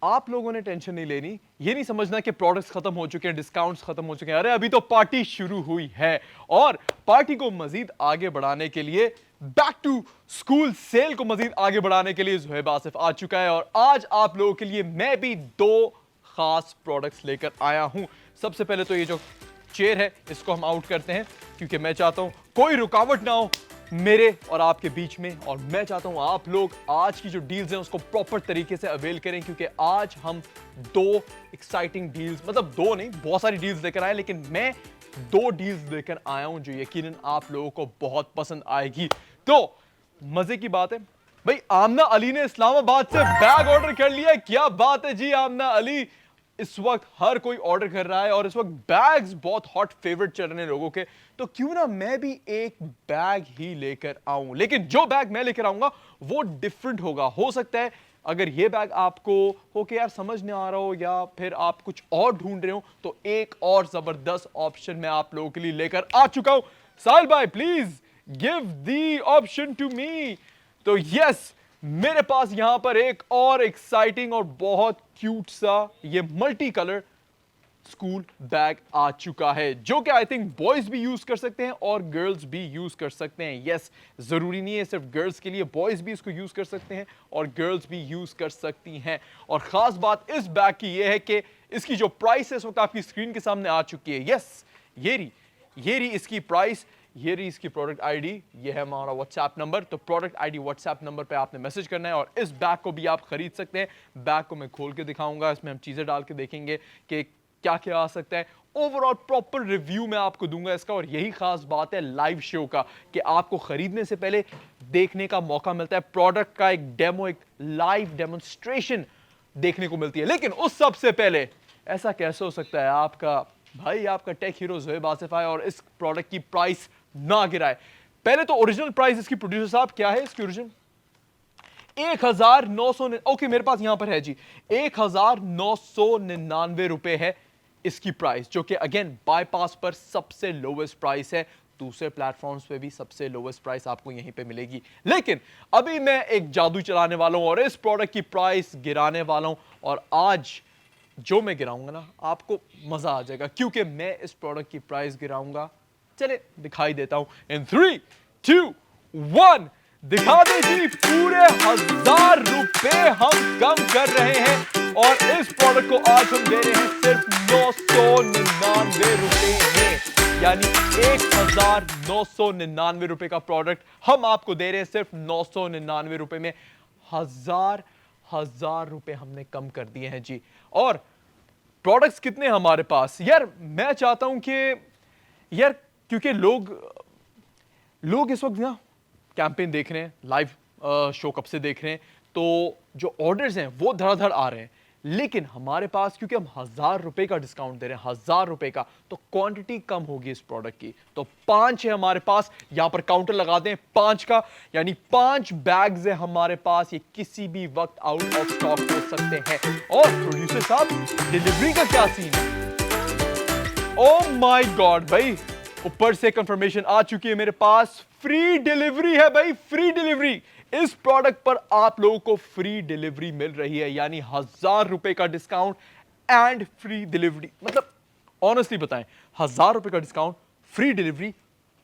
आप लोगों ने टेंशन नहीं लेनी, ये नहीं समझना कि प्रोडक्ट्स खत्म हो चुके हैं, डिस्काउंट्स खत्म हो चुके हैं। अरे अभी तो पार्टी शुरू हुई है और पार्टी को मजीद आगे बढ़ाने के लिए, बैक टू स्कूल सेल को मजीद आगे बढ़ाने के लिए ज़ुहैब आसिफ आ चुका है और आज आप लोगों के लिए मैं भी दो खास प्रोडक्ट्स लेकर आया हूं। सबसे पहले तो ये जो चेयर है इसको हम आउट करते हैं क्योंकि मैं चाहता हूं कोई रुकावट ना हो मेरे और आपके बीच में, और मैं चाहता हूं आप लोग आज की जो डील्स हैं उसको प्रॉपर तरीके से अवेल करें क्योंकि आज हम दो एक्साइटिंग डील्स, मतलब दो नहीं बहुत सारी डील्स लेकर आए, लेकिन मैं दो डील्स लेकर आया हूं जो यकीनन आप लोगों को बहुत पसंद आएगी। तो मजे की बात है भाई, आमना अली ने इस्लामाबाद से बैग ऑर्डर कर लिया है। क्या बात है जी आमना अली, इस वक्त हर कोई ऑर्डर कर रहा है और इस वक्त बैग्स बहुत हॉट फेवरेट चल रहे हैं लोगों के, तो क्यों ना मैं भी एक बैग ही लेकर आऊं। लेकिन जो बैग मैं लेकर आऊंगा वो डिफरेंट होगा। हो सकता है अगर ये बैग आपको हो कि यार समझ नहीं आ रहा हो या फिर आप कुछ और ढूंढ रहे हो, तो एक और जबरदस्त ऑप्शन मैं आप लोगों के लिए लेकर आ चुका हूं। साहिल भाई please give the option to me. तो यस, मेरे पास यहां पर एक और एक्साइटिंग और बहुत क्यूट सा ये मल्टी कलर स्कूल बैग आ चुका है जो कि आई थिंक बॉयज भी यूज कर सकते हैं और गर्ल्स भी यूज कर सकते हैं। यस, जरूरी नहीं है सिर्फ गर्ल्स के लिए, बॉयज भी इसको यूज कर सकते हैं और गर्ल्स भी यूज कर सकती हैं। और खास बात इस बैग की यह है कि इसकी जो प्राइस है इस वक्त आपकी स्क्रीन के सामने आ चुकी है। यस, ये रही इसकी प्राइस, ये रही इसकी प्रोडक्ट आईडी, ये है हमारा व्हाट्सएप नंबर। तो प्रोडक्ट आईडी व्हाट्सएप नंबर पे आपने मैसेज करना है और इस बैग को भी आप खरीद सकते हैं। बैग को मैं खोल के दिखाऊंगा, इसमें हम चीजें डाल के देखेंगे कि क्या क्या आ सकता है। ओवरऑल प्रॉपर रिव्यू मैं आपको दूंगा इसका, और यही खास बात है लाइव शो का कि आपको खरीदने से पहले देखने का मौका मिलता है, प्रोडक्ट का एक डेमो, एक लाइव डेमोन्स्ट्रेशन देखने को मिलती है। लेकिन उस सबसे पहले ऐसा कैसे हो सकता है आपका भाई, आपका टेक हीरो ज़ुहैब आसिफ आए और इस प्रोडक्ट की प्राइस ना गिराए। पहले तो ओरिजिनल प्राइस इसकी प्रोड्यूसर साहब क्या है इसकी ओरिजिनल 1900, ओके मेरे पास यहां पर है जी 1999 रुपए है इसकी प्राइस, जो कि अगेन बाईपास पर सबसे लोवेस्ट प्राइस है। दूसरे प्लेटफॉर्म्स पे भी सबसे लोवेस्ट प्राइस आपको यहीं पे मिलेगी। लेकिन अभी मैं एक जादू चलाने वाला हूं और इस प्रोडक्ट की प्राइस गिराने वाला हूं, और आज जो मैं गिराऊंगा ना आपको मजा आ जाएगा क्योंकि मैं इस प्रोडक्ट की प्राइस गिराऊंगा। चले दिखाई देता हूं इन 3, 2, 1 दिखा दे जी। पूरे 1000 रुपए हम कम कर रहे हैं और इस प्रोडक्ट को आज हम दे रहे हैं सिर्फ 999 रुपए में, यानी 1999 रुपए का प्रोडक्ट हम आपको दे रहे हैं सिर्फ 999 रुपए में। हजार रुपए हमने कम कर दिए हैं जी। और प्रोडक्ट्स कितने हमारे पास, यार मैं चाहता हूं कि यार क्योंकि लोग इस वक्त ना कैंपेन देख रहे हैं, लाइव शो कब से देख रहे हैं, तो जो ऑर्डर्स हैं वो धड़ाधड़ आ रहे हैं। लेकिन हमारे पास क्योंकि हम 1000 रुपए का डिस्काउंट दे रहे हैं, 1000 रुपए का, तो क्वांटिटी कम होगी इस प्रोडक्ट की। तो 5 है हमारे पास, यहां पर काउंटर लगा दें 5 का, यानी 5 बैग्स है हमारे पास। ये किसी भी वक्त आउट ऑफ स्टॉक हो सकते हैं। और प्रोड्यूसर साहब डिलीवरी का क्या सीन है? ओह माय गॉड भाई, ऊपर से कंफर्मेशन आ चुकी है मेरे पास, फ्री डिलीवरी है भाई, फ्री डिलीवरी। इस प्रोडक्ट पर आप लोगों को फ्री डिलीवरी मिल रही है, यानी 1000 रुपए का डिस्काउंट एंड फ्री डिलीवरी। मतलब ऑनेस्टली बताएं, 1000 रुपए का डिस्काउंट, फ्री डिलीवरी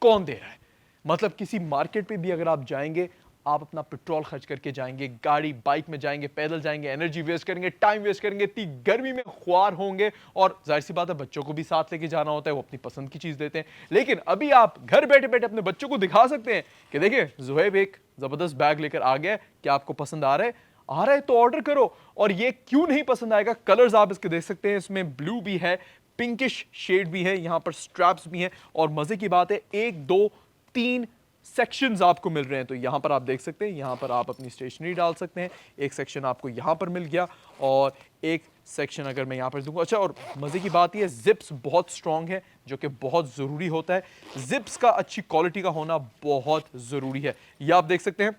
कौन दे रहा है? मतलब किसी मार्केट पे भी अगर आप जाएंगे, आप अपना पेट्रोल खर्च करके जाएंगे, गाड़ी बाइक में जाएंगे, पैदल जाएंगे, एनर्जी वेस्ट करेंगे, टाइम वेस्ट करेंगे, इतनी गर्मी में ख्वार होंगे, और जाहिर सी बात है बच्चों को भी साथ लेके जाना होता है, वो अपनी पसंद की चीज देते हैं। लेकिन अभी आप घर बैठे बैठे अपने बच्चों को दिखा सकते हैं कि देखिए ज़ुहैब एक जबरदस्त बैग लेकर आ गया, क्या आपको पसंद आ रहा है तो ऑर्डर करो। और ये क्यों नहीं पसंद आएगा, कलर्स आप इसके देख सकते हैं, इसमें ब्लू भी है, पिंकिश शेड भी है, यहां पर स्ट्रैप्स भी हैं, और मजे की बात है 1, 2, 3 सेक्शंस आपको मिल रहे हैं। तो यहां पर आप देख सकते हैं, यहां पर आप अपनी स्टेशनरी डाल सकते हैं। एक सेक्शन आपको यहां पर मिल गया और एक सेक्शन अगर मैं यहां पर दूंगा। अच्छा, और मजे की बात यह जिप्स बहुत स्ट्रांग है, जो कि बहुत जरूरी होता है। जिप्स का अच्छी क्वालिटी का होना बहुत जरूरी है। ये आप देख सकते हैं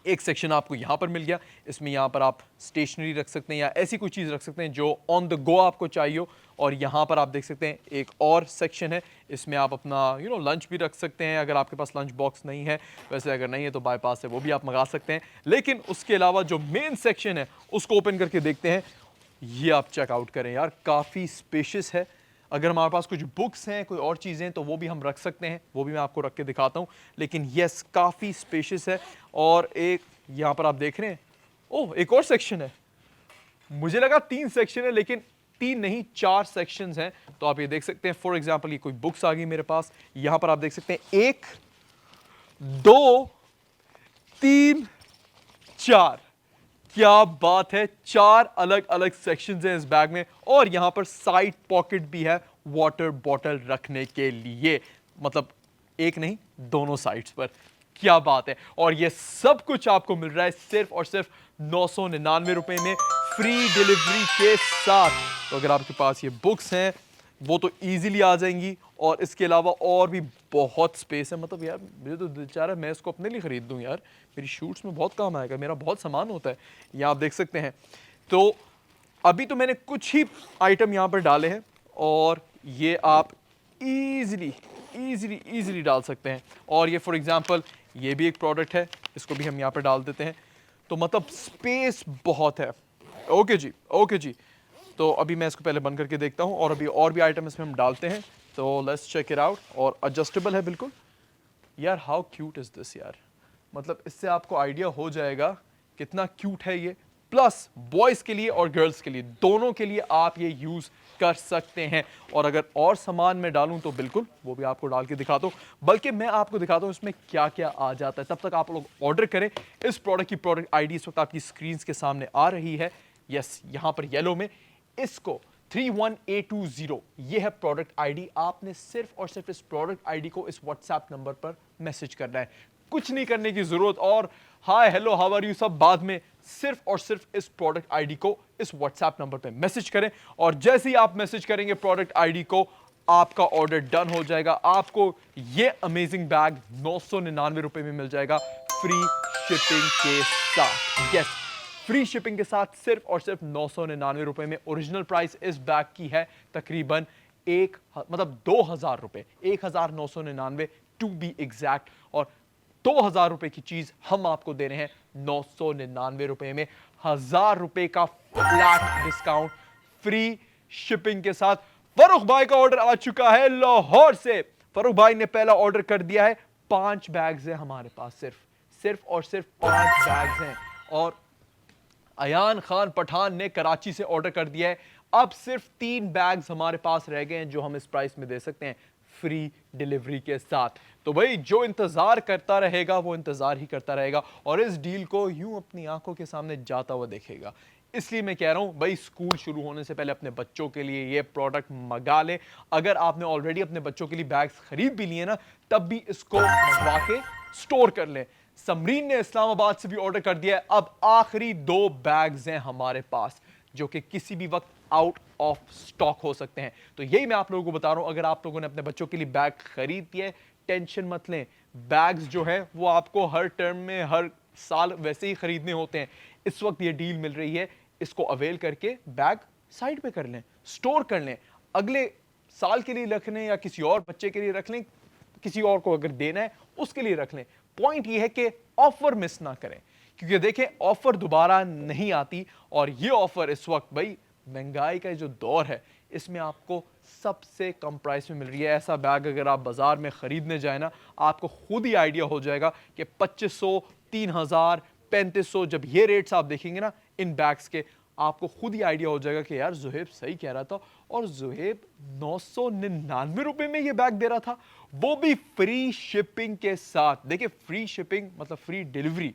एक सेक्शन आपको यहाँ पर मिल गया, इसमें यहाँ पर आप स्टेशनरी रख सकते हैं या ऐसी कोई चीज़ रख सकते हैं जो ऑन द गो आपको चाहिए हो। और यहाँ पर आप देख सकते हैं एक और सेक्शन है, इसमें आप अपना लंच भी रख सकते हैं अगर आपके पास लंच बॉक्स नहीं है। वैसे अगर नहीं है तो बाईपास से वो भी आप मंगा सकते हैं। लेकिन उसके अलावा जो मेन सेक्शन है उसको ओपन करके देखते हैं। ये आप चेकआउट करें यार, काफ़ी स्पेशियस है। अगर हमारे पास कुछ बुक्स हैं, कोई और चीज़ें, तो वो भी हम रख सकते हैं, वो भी मैं आपको रख के दिखाता हूँ। लेकिन यस, काफ़ी स्पेशियस है। और एक यहाँ पर आप देख रहे हैं, ओह एक और सेक्शन है। मुझे लगा 3 सेक्शन है, लेकिन 3 नहीं 4 सेक्शंस हैं। तो आप ये देख सकते हैं, फॉर एग्जांपल ये कोई बुक्स आ गई मेरे पास, यहाँ पर आप देख सकते हैं 1 2 3 4। क्या बात है, 4 अलग अलग सेक्शंस हैं इस बैग में। और यहां पर साइड पॉकेट भी है वाटर बॉटल रखने के लिए, मतलब एक नहीं दोनों साइड्स पर। क्या बात है। और ये सब कुछ आपको मिल रहा है सिर्फ और सिर्फ 999 रुपए में, फ्री डिलीवरी के साथ। तो अगर आपके पास ये बुक्स हैं वो तो इजीली आ जाएंगी, और इसके अलावा और भी बहुत स्पेस है। मतलब यार मुझे तो दिल चाह रहा है मैं इसको अपने लिए खरीद दूं यार, मेरी शूट्स में बहुत काम आएगा, मेरा बहुत सामान होता है। ये आप देख सकते हैं। तो अभी तो मैंने कुछ ही आइटम यहाँ पर डाले हैं, और ये आप इजीली इजीली इजीली डाल सकते हैं। और ये फॉर एग्जांपल ये भी एक प्रोडक्ट है, इसको भी हम यहाँ पर डाल देते हैं। तो मतलब स्पेस बहुत है। ओके जी, ओके जी। तो अभी मैं इसको पहले बंद करके देखता हूँ, और अभी और भी आइटम इसमें हम डालते हैं। तो लेट्स चेक इट आउट। और एडजस्टेबल है बिल्कुल। यार हाउ क्यूट इज दिस यार, मतलब इससे आपको आइडिया हो जाएगा कितना क्यूट है ये। प्लस बॉयज के लिए और गर्ल्स के लिए, दोनों के लिए आप ये यूज कर सकते हैं। और अगर और सामान मैं डालूं तो बिल्कुल वो भी आपको डाल के दिखाता हूं, बल्कि मैं आपको दिखाता हूं इसमें क्या क्या आ जाता है। तब तक आप लोग ऑर्डर करें। इस प्रोडक्ट की प्रोडक्ट आईडी इस वक्त आपकी स्क्रीन के सामने आ रही है। यस, यहां पर येलो में इसको 31820 ये है प्रोडक्ट आईडी। आपने सिर्फ और सिर्फ इस प्रोडक्ट आईडी को इस व्हाट्सएप नंबर पर मैसेज करना है, कुछ नहीं करने की जरूरत। और hi hello how are you सब बाद में, सिर्फ और सिर्फ इस प्रोडक्ट आईडी को इस व्हाट्सएप नंबर पर मैसेज करें। और जैसे ही आप मैसेज करेंगे प्रोडक्ट आईडी को, आपका ऑर्डर डन हो जाएगा। आपको ये अमेजिंग बैग 999 रुपए में मिल जाएगा, फ्री शिपिंग के साथ। यस, फ्री शिपिंग के साथ सिर्फ और सिर्फ 999 रुपए में। ओरिजिनल प्राइस इस बैग की है तकरीबन 2000 रुपए, 1999 टू बी एग्जैक्ट। और 2000 रुपए की चीज हम आपको दे रहे हैं 999 रुपए में, 1000 रुपए का फ्लैट डिस्काउंट, फ्री शिपिंग के साथ। फरूख भाई का ऑर्डर आ चुका है लाहौर से। फरूख भाई ने पहला ऑर्डर कर दिया है। 5 बैग्स हैं हमारे पास, सिर्फ और सिर्फ 5 बैग्स हैं। और अयान खान पठान ने कराची से ऑर्डर कर दिया है। अब सिर्फ 3 बैग्स हमारे पास रह गए हैं जो हम इस प्राइस में दे सकते हैं, फ्री डिलीवरी के साथ। तो भाई जो इंतजार करता रहेगा वो इंतजार ही करता रहेगा, और इस डील को यूं अपनी आंखों के सामने जाता हुआ देखेगा। इसलिए मैं कह रहा हूं भाई, स्कूल शुरू होने से पहले अपने बच्चों के लिए ये प्रोडक्ट मंगा लें। अगर आपने ऑलरेडी अपने बच्चों के लिए बैग्स खरीद भी लिए ना, तब भी इसको मंगवा के स्टोर कर लें। समरीन ने इस्लामाबाद से भी ऑर्डर कर दिया है। अब आखिरी 2 बैग्स हैं हमारे पास जो कि किसी भी वक्त आउट ऑफ स्टॉक हो सकते हैं। तो यही मैं आप लोगों को बता रहा हूं, अगर आप लोगों ने अपने बच्चों के लिए बैग खरीद दिए, टेंशन मत लें। बैग्स जो है वो आपको हर टर्म में, हर साल वैसे ही खरीदने होते हैं। इस वक्त ये डील मिल रही है, इसको अवेल करके बैग साइड पे कर लें, स्टोर कर लें, अगले साल के लिए रख लें या किसी और बच्चे के लिए रख लें, किसी और को अगर देना है उसके लिए रख लें। पॉइंट ये है कि ऑफर मिस ना करें, क्योंकि देखें ऑफर दोबारा नहीं आती। और ये ऑफर इस वक्त भाई महंगाई का जो दौर है, इसमें आपको सबसे कम प्राइस में मिल रही है। ऐसा बैग अगर आप बाजार में खरीदने जाए ना, आपको खुद ही आइडिया हो जाएगा कि 2500, 3000, 3500, जब ये रेट्स आप देखेंगे ना इन बैग्स के, आपको खुद ही आइडिया हो जाएगा कि यार जुहेब सही कह रहा था। और जुहेब 999 रुपए में ये बैग दे रहा था, वो भी फ्री शिपिंग के साथ। देखिए फ्री शिपिंग मतलब फ्री डिलीवरी,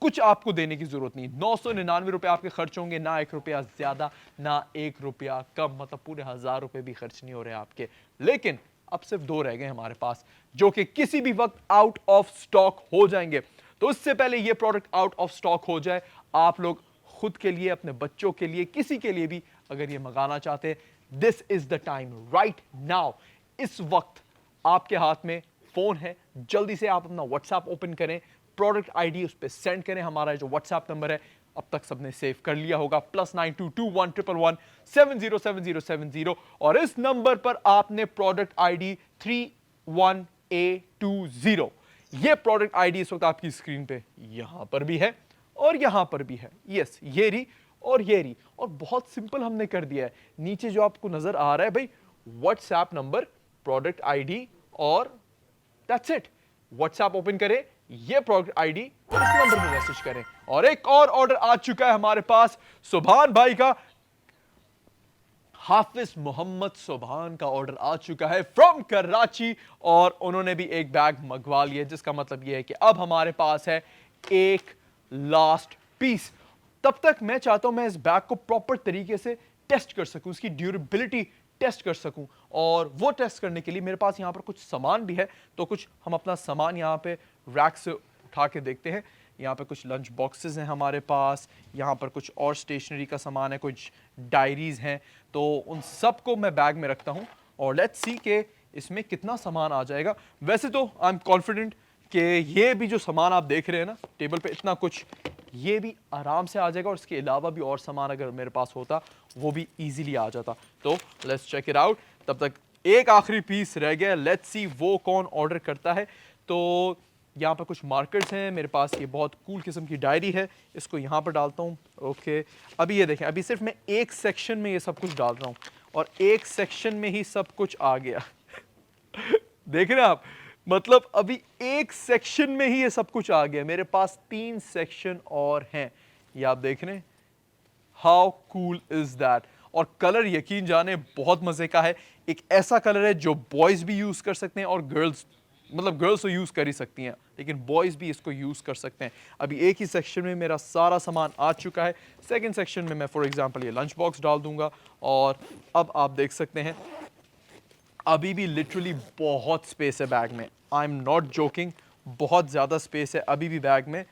कुछ आपको देने की जरूरत नहीं। 999 रुपए आपके खर्च होंगे, ना 1 रुपया ज्यादा ना 1 रुपया कम, मतलब पूरे 1000 रुपए भी खर्च नहीं हो रहे आपके। लेकिन अब सिर्फ 2 रह गए हमारे पास जो कि किसी भी वक्त आउट ऑफ स्टॉक हो जाएंगे। तो इससे पहले ये प्रोडक्ट आउट ऑफ स्टॉक हो जाए, आप लोग खुद के लिए, अपने बच्चों के लिए, किसी के लिए भी अगर ये मंगाना चाहते हैं, this is the time right now. इस वक्त आपके हाथ में फोन है, जल्दी से आप अपना व्हाट्सएप ओपन करें, प्रोडक्ट आईडी उस पर सेंड करें। हमारा जो व्हाट्सएप नंबर है अब तक सबने सेव कर लिया होगा, +922111707070, और इस नंबर पर आपने प्रोडक्ट आईडी 31A20, ये प्रोडक्ट आईडी इस वक्त आपकी स्क्रीन पे यहां पर भी है और यहां पर भी है। यस, ये रही और ये रही, और बहुत सिंपल हमने कर दिया है। नीचे जो आपको नजर आ रहा है भाई, व्हाट्सएप नंबर, प्रोडक्ट आईडी, और दैट्स इट। व्हाट्सएप ओपन करें, ये प्रोडक्ट आईडी और इस नंबर पे मैसेज करें। और एक और ऑर्डर आ चुका है हमारे पास, सुभान भाई का, हाफिज मोहम्मद सुभान का ऑर्डर आ चुका है फ्रॉम कराची, और उन्होंने भी एक बैग मंगवा लिया, जिसका मतलब यह है कि अब हमारे पास है एक लास्ट पीस। तब तक मैं चाहता हूं मैं इस बैग को प्रॉपर तरीके से टेस्ट कर सकूं, उसकी ड्यूरेबिलिटी टेस्ट कर सकूं, और वो टेस्ट करने के लिए मेरे पास यहां पर कुछ सामान भी है। तो कुछ हम अपना सामान यहां पे रैक से उठा के देखते हैं। यहाँ पे कुछ लंच बॉक्सेस हैं हमारे पास, यहाँ पर कुछ और स्टेशनरी का सामान है, कुछ डायरीज हैं, तो उन सब को मैं बैग में रखता हूँ और लेट्स सी कि इसमें कितना सामान आ जाएगा। वैसे तो आई एम कॉन्फिडेंट कि ये भी जो सामान आप देख रहे हैं ना टेबल पे, इतना कुछ, ये भी आराम से आ जाएगा, और इसके अलावा भी और सामान अगर मेरे पास होता वो भी ईजिली आ जाता। तो लेट्स चेक इट आउट। तब तक एक आखिरी पीस रह गया, लेट्स सी वो कौन ऑर्डर करता है। तो यहाँ पर कुछ मार्कर्स हैं मेरे पास, ये बहुत कूल किस्म की डायरी है, इसको यहाँ पर डालता हूँ। ओके, अभी ये देखें, अभी सिर्फ मैं एक सेक्शन में ये सब कुछ डाल रहा हूँ और एक सेक्शन में ही सब कुछ आ गया। देख रहे हैं आप, मतलब अभी एक सेक्शन में ही ये सब कुछ आ गया। मेरे पास 3 सेक्शन और हैं, ये आप देख रहे हैं। How cool is that. और कलर यकीन जाने बहुत मजे का है। एक ऐसा कलर है जो बॉयज भी यूज कर सकते हैं और गर्ल्स, मतलब गर्ल्स तो यूज कर ही सकती हैं, लेकिन बॉयज भी इसको यूज कर सकते हैं। अभी एक ही सेक्शन में मेरा सारा सामान आ चुका है। सेकंड सेक्शन में मैं फॉर एग्जांपल ये लंच बॉक्स डाल दूंगा, और अब आप देख सकते हैं अभी भी लिटरली बहुत स्पेस है बैग में। आई एम नॉट जोकिंग, बहुत ज़्यादा स्पेस है अभी भी बैग में।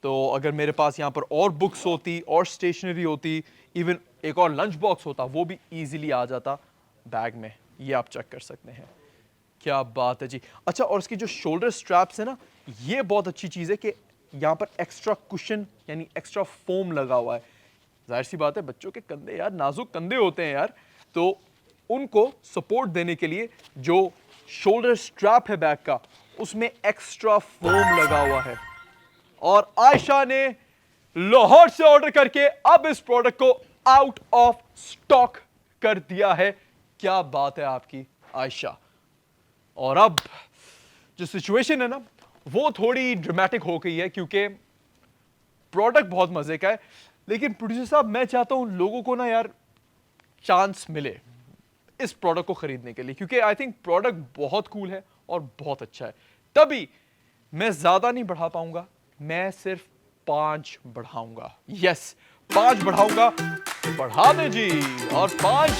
तो अगर मेरे पास यहाँ पर और बुक्स होती और स्टेशनरी होती, इवन एक और लंच बॉक्स होता, वो भी ईजिली आ जाता बैग में। ये आप चेक कर सकते हैं, क्या बात है जी। अच्छा, और इसकी जो शोल्डर स्ट्रैप्स है ना, ये बहुत अच्छी चीज़ है कि यहाँ पर एक्स्ट्रा कुशन यानी एक्स्ट्रा फोम लगा हुआ है। जाहिर सी बात है, बच्चों के कंधे यार नाजुक कंधे होते हैं यार, तो उनको सपोर्ट देने के लिए जो शोल्डर स्ट्रैप है बैग का, उसमें एक्स्ट्रा फोम लगा हुआ है। और आयशा ने लाहौर से ऑर्डर करके अब इस प्रोडक्ट को आउट ऑफ स्टॉक कर दिया है। क्या बात है आपकी आयशा। और अब जो सिचुएशन है ना, वो थोड़ी ड्रामेटिक हो गई है, क्योंकि प्रोडक्ट बहुत मजे का है, लेकिन प्रोड्यूसर साहब मैं चाहता हूं लोगों को ना यार चांस मिले इस प्रोडक्ट को खरीदने के लिए, क्योंकि आई थिंक प्रोडक्ट बहुत कूल है और बहुत अच्छा है। तभी मैं ज्यादा नहीं बढ़ा पाऊंगा, मैं सिर्फ 5 बढ़ाऊंगा। यस, 5 बढ़ाऊंगा। बढ़ा दे जी। और 5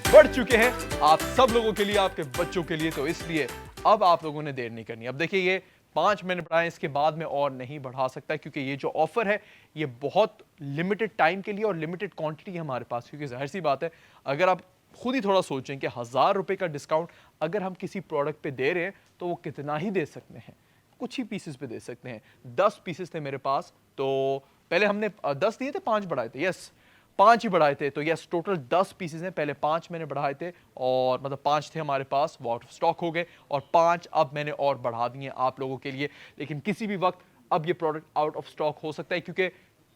बढ़ चुके हैं आप सब लोगों के लिए, आपके बच्चों के लिए, तो इसलिए अब आप लोगों ने देर नहीं करनी। अब देखिए, ये 5 मैंने बढ़ाए, इसके बाद में और नहीं बढ़ा सकता, क्योंकि ये जो ऑफर है ये बहुत लिमिटेड टाइम के लिए और लिमिटेड क्वांटिटी है हमारे पास। क्योंकि जाहिर सी बात है, अगर आप खुद ही थोड़ा सोचें कि 1000 रुपए का डिस्काउंट अगर हम किसी प्रोडक्ट पे दे रहे हैं तो वो कितना ही दे सकते हैं, कुछ ही पीसेस पे दे सकते हैं। 10 पीसेस थे मेरे पास, तो पहले हमने 10 दिए थे, 5 बढ़ाए थे। यस, 5 ही बढ़ाए थे, तो यस टोटल 10 पीसेस हैं। पहले 5 मैंने बढ़ाए थे, और मतलब 5 थे हमारे पास, वो आउट ऑफ स्टॉक हो गए, और 5 अब मैंने और बढ़ा दिए आप लोगों के लिए। लेकिन किसी भी वक्त अब ये प्रोडक्ट आउट ऑफ स्टॉक हो सकता है, क्योंकि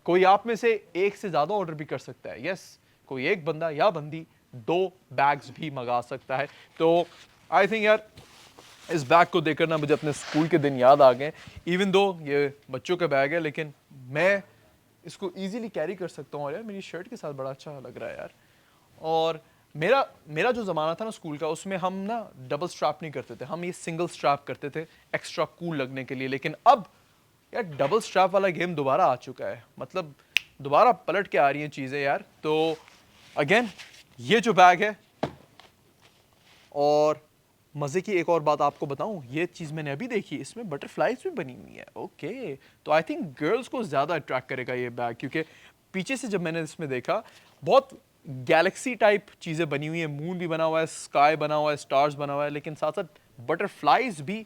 कोई आप में से एक से ज्यादा ऑर्डर भी कर सकता है। यस, कोई एक बंदा या बंदी 2 बैग्स भी मंगा सकता है। तो आई थिंक यार इस बैग को देखकर ना मुझे अपने स्कूल के दिन याद आ गए। इवन दो ये बच्चों का बैग है, लेकिन मैं इसको इजीली कैरी कर सकता हूँ, और यार मेरी शर्ट के साथ बड़ा अच्छा लग रहा है यार। और मेरा जो ज़माना था ना स्कूल का, उसमें हम ना डबल स्ट्रैप नहीं करते थे, हम ये सिंगल स्ट्रैप करते थे एक्स्ट्रा कूल लगने के लिए। लेकिन अब यार डबल स्ट्रैप वाला गेम दोबारा आ चुका है, मतलब दोबारा पलट के आ रही हैं चीज़ें यार। तो अगेन ये जो बैग है, और मज़े की एक और बात आपको बताऊं, ये चीज़ मैंने अभी देखी, इसमें बटरफ्लाइज भी बनी हुई है। ओके, तो आई थिंक गर्ल्स को ज़्यादा अट्रैक्ट करेगा ये बैग, क्योंकि पीछे से जब मैंने इसमें देखा, बहुत गैलेक्सी टाइप चीज़ें बनी हुई है, मून भी बना हुआ है, स्काई बना हुआ है, स्टार्स बना हुआ है, लेकिन साथ साथ बटरफ्लाइज भी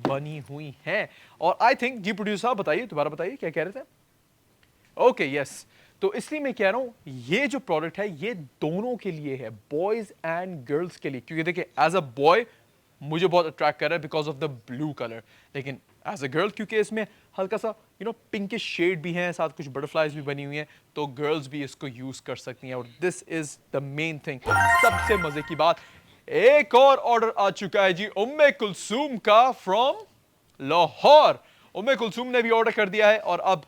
बनी हुई हैं। और आई थिंक जी प्रोड्यूसर आप बताइए, दोबारा बताइए क्या कह रहे थे। ओके यस, तो इसलिए मैं कह रहा हूं ये जो प्रोडक्ट है ये दोनों के लिए है, बॉयज एंड गर्ल्स के लिए। क्योंकि देखिए एज अ बॉय मुझे बहुत अट्रैक्ट कर रहा है because of the blue colour, लेकिन एज अ गर्ल क्योंकि इसमें हल्का सा पिंकिश शेड भी है, साथ कुछ बटरफ्लाइज भी बनी हुई हैं, तो गर्ल्स भी इसको यूज कर सकती हैं। और this is the main thing, सबसे मजे की बात, एक और ऑर्डर आ चुका है जी उम्मे कुलसूम का फ्रॉम लाहौर। उम्मे कुलसूम ने भी ऑर्डर कर दिया है और अब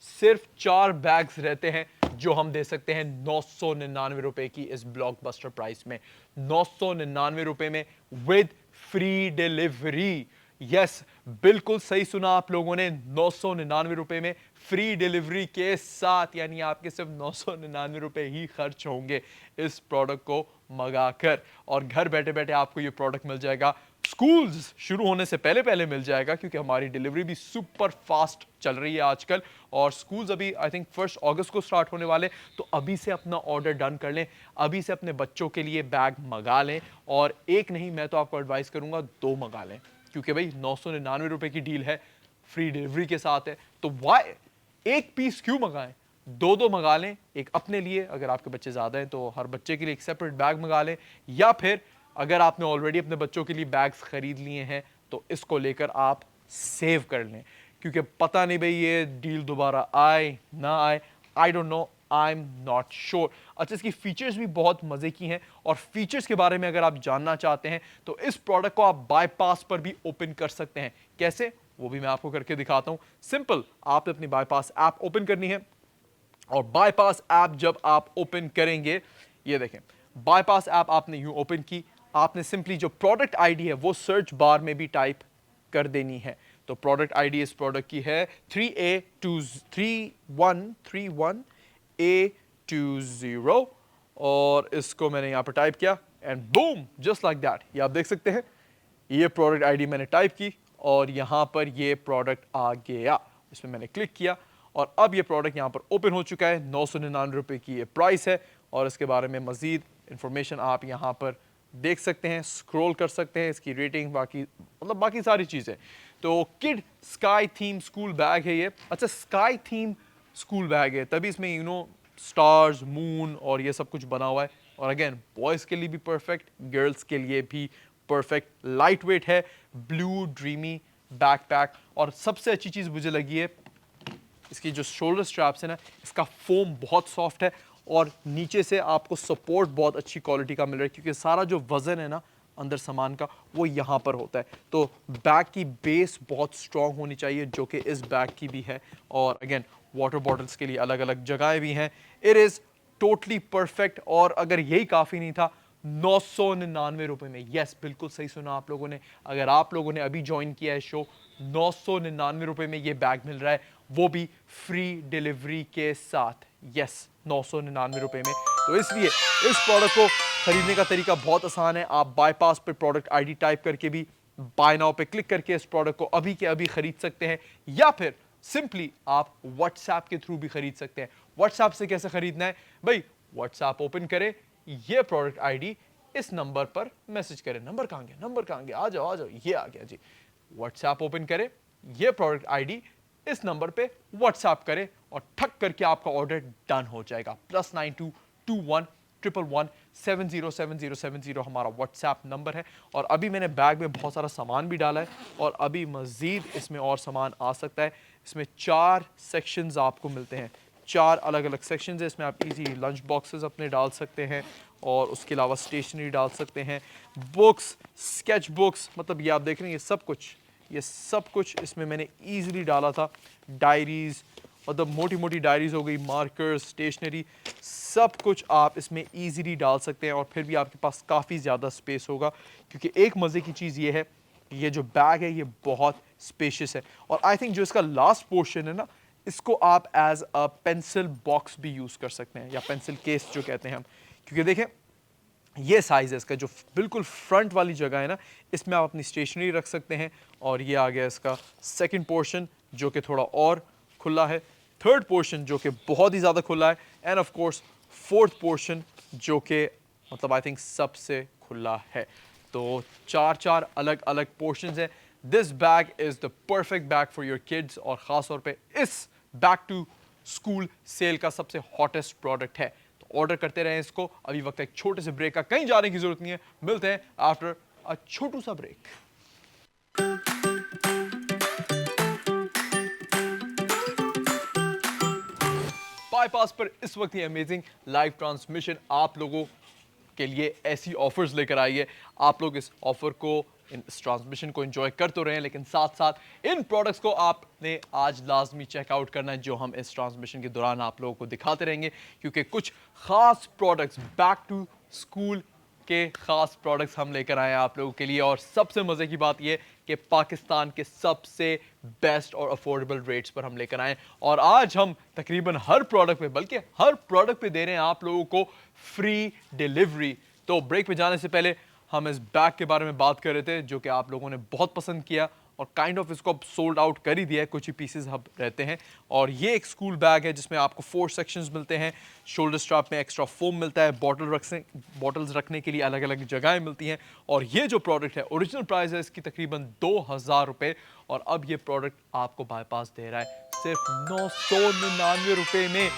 सिर्फ 4 बैग्स रहते हैं जो हम दे सकते हैं 999 रुपए की इस ब्लॉकबस्टर प्राइस में। 999 रुपए में विद फ्री डिलीवरी। यस, बिल्कुल सही सुना आप लोगों ने, 999 रुपए में फ्री डिलीवरी के साथ, यानी आपके सिर्फ 999 रुपए ही खर्च होंगे इस प्रोडक्ट को मंगाकर, और घर बैठे बैठे आपको ये प्रोडक्ट मिल जाएगा। स्कूल्स शुरू होने से पहले पहले मिल जाएगा क्योंकि हमारी डिलीवरी भी सुपर फास्ट चल रही है आजकल, और स्कूल्स अभी आई थिंक 1 अगस्त को स्टार्ट होने वाले, तो अभी से अपना ऑर्डर डन कर लें, अभी से अपने बच्चों के लिए बैग मंगा लें, और एक नहीं मैं तो आपको एडवाइस करूंगा 2 मंगा लें, क्योंकि भाई 999 रुपए की डील है, फ्री डिलीवरी के साथ है, तो वाई एक पीस क्यों मंगाएं, 2 मंगा लें। एक अपने लिए, अगर आपके बच्चे ज्यादा हैं तो हर बच्चे के लिए एक सेपरेट बैग मंगा लें, या फिर अगर आपने ऑलरेडी अपने बच्चों के लिए बैग्स खरीद लिए हैं तो इसको लेकर आप सेव कर लें, क्योंकि पता नहीं भाई ये डील दोबारा आए ना आए, I don't know, I am not sure. अच्छा, इसकी फीचर्स भी बहुत मजे की हैं, और फीचर्स के बारे में अगर आप जानना चाहते हैं तो इस प्रोडक्ट को आप बाईपास पर भी ओपन कर सकते हैं। कैसे, वो भी मैं आपको करके दिखाता हूं। सिंपल, आपने अपनी बाईपास ऐप ओपन करनी है, और बाईपास ऐप जब आप ओपन करेंगे, ये देखें बाईपास ऐप आपने यूं ओपन की, आपने सिंपली जो प्रोडक्ट आईडी है वो सर्च बार में भी टाइप कर देनी है। तो प्रोडक्ट आईडी इस प्रोडक्ट की है 3A3131A20, और इसको मैंने यहां पर टाइप किया and boom, just like that, ये आप देख सकते हैं, ये प्रोडक्ट आईडी मैंने टाइप की और यहां पर ये प्रोडक्ट आ गया, इसमें मैंने क्लिक किया और अब ये प्रोडक्ट यहां पर ओपन हो चुका है। 999 रुपए की ये प्राइस है, और इसके बारे में मजीद इंफॉर्मेशन आप यहां पर देख सकते हैं, स्क्रॉल कर सकते हैं, इसकी रेटिंग, बाकी सारी चीज़ें। तो kid sky theme school bag है ये। अच्छा, स्काई थीम स्कूल बैग है, तभी इसमें स्टार्स, मून और ये सब कुछ बना हुआ है, और अगेन बॉयज़ के लिए भी परफेक्ट, गर्ल्स के लिए भी परफेक्ट। लाइट वेट है, ब्लू ड्रीमी बैकपैक, और सबसे अच्छी चीज़ मुझे लगी है इसकी जो शोल्डर स्ट्रैप्स है ना, इसका फोम बहुत सॉफ्ट है, और नीचे से आपको सपोर्ट बहुत अच्छी क्वालिटी का मिल रहा है, क्योंकि सारा जो वजन है ना अंदर सामान का वो यहाँ पर होता है। तो बैग की बेस बहुत स्ट्रांग होनी चाहिए, जो कि इस बैग की भी है, और अगेन वाटर बॉटल्स के लिए अलग अलग जगहें भी हैं। इट इज़ टोटली परफेक्ट, और अगर यही काफ़ी नहीं था, 999 रुपए में, यस बिल्कुल सही सुना आप लोगों ने, अगर आप लोगों ने अभी ज्वाइन किया है शो, 999 रुपए में ये बैग मिल रहा है, वो भी फ्री डिलीवरी के साथ। यस, 999 रुपए में। तो इसलिए इस प्रोडक्ट को खरीदने का तरीका बहुत आसान है, आप बाईपास पे प्रोडक्ट आईडी टाइप करके भी बाय नाउ पे क्लिक करके इस प्रोडक्ट को अभी के अभी खरीद सकते हैं, या फिर सिंपली आप व्हाट्सएप के थ्रू भी खरीद सकते हैं। व्हाट्सएप से कैसे खरीदना है भाई, व्हाट्सएप ओपन करें, ये प्रोडक्ट आईडी इस नंबर पर मैसेज करें। नंबर कहां गया, आ जाओ, ये आ गया जी। व्हाट्सएप ओपन करें, ये प्रोडक्ट आईडी इस नंबर पे व्हाट्सएप करें, और ठक करके आपका ऑर्डर डन हो जाएगा। +922111707070 हमारा व्हाट्सएप नंबर है। और अभी मैंने बैग में बहुत सारा सामान भी डाला है, और अभी मजीद इसमें और सामान आ सकता है। इसमें 4 सेक्शंस आपको मिलते हैं, 4 अलग अलग सेक्शंस है। इसमें आप इजी लंच बॉक्सेस अपने डाल सकते हैं, और उसके अलावा स्टेशनरी डाल सकते हैं, बुक्स, स्केच बुक्स, मतलब ये आप देख रहे हैं ये सब कुछ इसमें मैंने ईजिली डाला था। डायरीज, मतलब मोटी मोटी डायरीज हो गई, मार्कर्स, स्टेशनरी, सब कुछ आप इसमें ईजिली डाल सकते हैं, और फिर भी आपके पास काफ़ी ज़्यादा स्पेस होगा, क्योंकि एक मज़े की चीज़ ये है, ये जो बैग है ये बहुत स्पेशियस है। और आई थिंक जो इसका लास्ट पोर्शन है ना, इसको आप एज अ पेंसिल बॉक्स भी यूज़ कर सकते हैं, या पेंसिल केस जो कहते हैं हम, क्योंकि देखें ये साइज़ है इसका, जो बिल्कुल फ्रंट वाली जगह है ना, इसमें आप अपनी स्टेशनरी रख सकते हैं। और ये आ गया इसका सेकंड पोर्शन, जो कि थोड़ा और खुला है, थर्ड पोर्शन जो कि बहुत ही ज़्यादा खुला है, end of course fourth portion जो कि मतलब आई थिंक सबसे खुला है। तो 4 अलग अलग पोर्शंस हैं। This bag is the perfect bag for your kids और खास तौर पे इस बैक टू स्कूल सेल का सबसे हॉटेस्ट प्रोडक्ट है। तो ऑर्डर करते रहें इसको। अभी वक्त एक छोटे से ब्रेक का, कहीं जाने की जरूरत नहीं है। मिलते हैं आफ्टर अ छोटू सा ब्रेक। बाईपास पर इस वक्त ये अमेजिंग लाइव ट्रांसमिशन आप लोगों के लिए ऐसी ऑफर्स लेकर आई है। आप लोग इस ऑफर को, इस ट्रांसमिशन को एंजॉय कर तो रहे हैं, लेकिन साथ साथ इन प्रोडक्ट्स को आपने आज लाजमी चेकआउट करना है, जो हम इस ट्रांसमिशन के दौरान आप लोगों को दिखाते रहेंगे, क्योंकि कुछ खास प्रोडक्ट्स, बैक टू स्कूल के खास प्रोडक्ट्स हम लेकर आए हैं आप लोगों के लिए। और सबसे मजे की बात यह कि पाकिस्तान के सबसे बेस्ट और अफोर्डेबल रेट्स पर हम लेकर आए। और आज हम तकरीबन हर प्रोडक्ट पे, बल्कि हर प्रोडक्ट पे दे रहे हैं आप लोगों को फ्री डिलीवरी। तो ब्रेक पे जाने से पहले हम इस बैग के बारे में बात कर रहे थे, जो कि आप लोगों ने बहुत पसंद किया और काइंड ऑफ इसको अब सोल्ड आउट कर ही दिया है, कुछ ही पीसेस अब रहते हैं। और ये एक स्कूल बैग है जिसमें आपको 4 सेक्शंस मिलते हैं। शोल्डर स्ट्रैप में एक्स्ट्रा फोम मिलता है, बॉटल्स रखने के लिए अलग अलग जगहें मिलती हैं। और ये जो प्रोडक्ट है, ओरिजिनल प्राइस है इसकी तकरीबन 2000 रुपये, और अब ये प्रोडक्ट आपको बाईपास दे रहा है सिर्फ 999 रुपये में,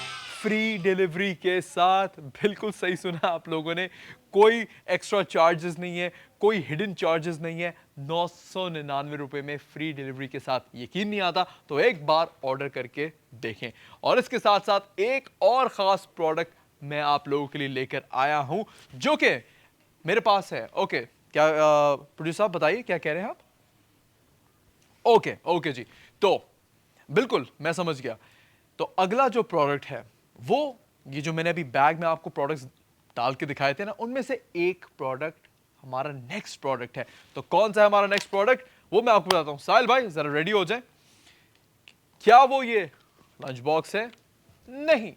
फ्री डिलीवरी के साथ। बिल्कुल सही सुना आप लोगों ने, कोई एक्स्ट्रा चार्जेस नहीं है, कोई हिडन चार्जेस नहीं है। 999 रुपये में फ्री डिलीवरी के साथ। यकीन नहीं आता तो एक बार ऑर्डर करके देखें। और इसके साथ साथ एक और ख़ास प्रोडक्ट मैं आप लोगों के लिए लेकर आया हूं, जो कि मेरे पास है। ओके, क्या प्रोड्यूसर साहब बताइए क्या कह रहे हैं आप? ओके जी, तो बिल्कुल मैं समझ गया। तो अगला जो प्रोडक्ट है वो ये जो मैंने अभी बैग में आपको प्रोडक्ट्स डाल के दिखाए थे ना, उनमें से एक प्रोडक्ट हमारा नेक्स्ट प्रोडक्ट है। तो कौन सा है हमारा नेक्स्ट प्रोडक्ट, वो मैं आपको बताता हूं। साहिल भाई जरा रेडी हो जाए। क्या वो ये लंच बॉक्स है? नहीं।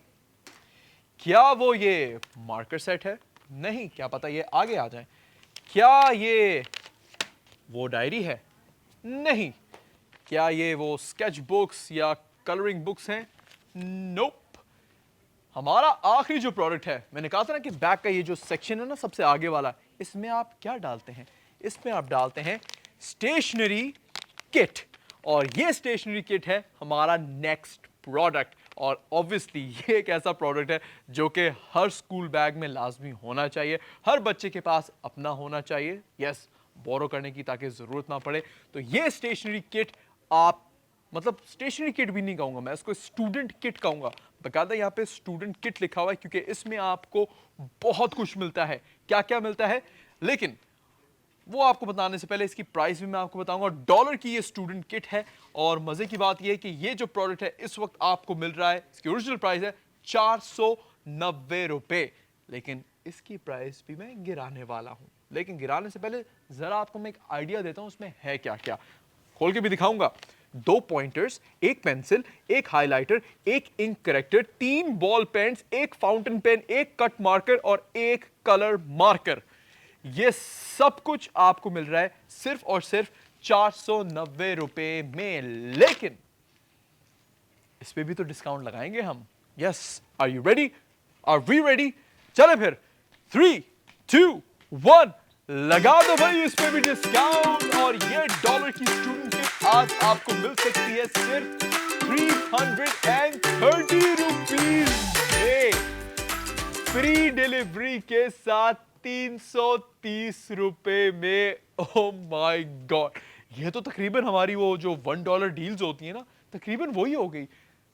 क्या वो ये मार्कर सेट है? नहीं। क्या पता ये आगे आ जाए। क्या ये वो डायरी है? नहीं। क्या ये वो स्केच बुक्स या कलरिंग बुक्स हैं? नोप। हमारा आखिरी जो प्रोडक्ट है, मैंने कहा था ना कि बैग का ये जो सेक्शन है ना सबसे आगे वाला, इसमें आप क्या डालते हैं? इसमें आप डालते हैं स्टेशनरी किट। और ये स्टेशनरी किट है हमारा नेक्स्ट प्रोडक्ट। और ऑब्वियसली ये एक ऐसा प्रोडक्ट है जो कि हर स्कूल बैग में लाजमी होना चाहिए, हर बच्चे के पास अपना होना चाहिए। यस, बोरो करने की ताकि ज़रूरत ना पड़े। तो ये स्टेशनरी किट आप, मतलब स्टेशनरी किट भी नहीं कहूँगा मैं, इसको स्टूडेंट किट कहूँगा। बकायदा यहाँ पे स्टूडेंट किट लिखा हुआ है, क्योंकि इसमें आपको बहुत कुछ मिलता है। क्या क्या मिलता है, लेकिन वो आपको बताने से पहले इसकी प्राइस भी मैं आपको बताऊंगा। $1 की ये स्टूडेंट किट है। और मजे की बात ये है कि ये जो प्रोडक्ट है इस वक्त आपको मिल रहा है, इसकी ओरिजिनल प्राइस है 490 रुपए, लेकिन इसकी प्राइस भी मैं गिराने वाला हूं। लेकिन गिराने से पहले जरा आपको मैं एक आइडिया देता हूं उसमें है क्या क्या, खोल के भी दिखाऊंगा। 2 पॉइंटर्स, एक पेंसिल, एक हाइलाइटर, एक इंक करेक्टर, 3 बॉल पेन्स, एक फाउंटेन पेन, एक कट मार्कर और एक कलर मार्कर। ये सब कुछ आपको मिल रहा है सिर्फ और सिर्फ 490 रुपए में। लेकिन इस पे भी तो डिस्काउंट लगाएंगे हम। Yes, are you ready? Are we ready? चले फिर 3, 2, 1 लगा दो भाई इस पे भी डिस्काउंट। और ये $1 की स्टूडेंट किट आज आपको मिल सकती है सिर्फ 330 रुपीज में, फ्री डिलीवरी के साथ 330 रुपए में। ओह माय गॉड, ये तो तकरीबन हमारी वो जो $1 डील्स होती है ना, तकरीबन वही हो गई।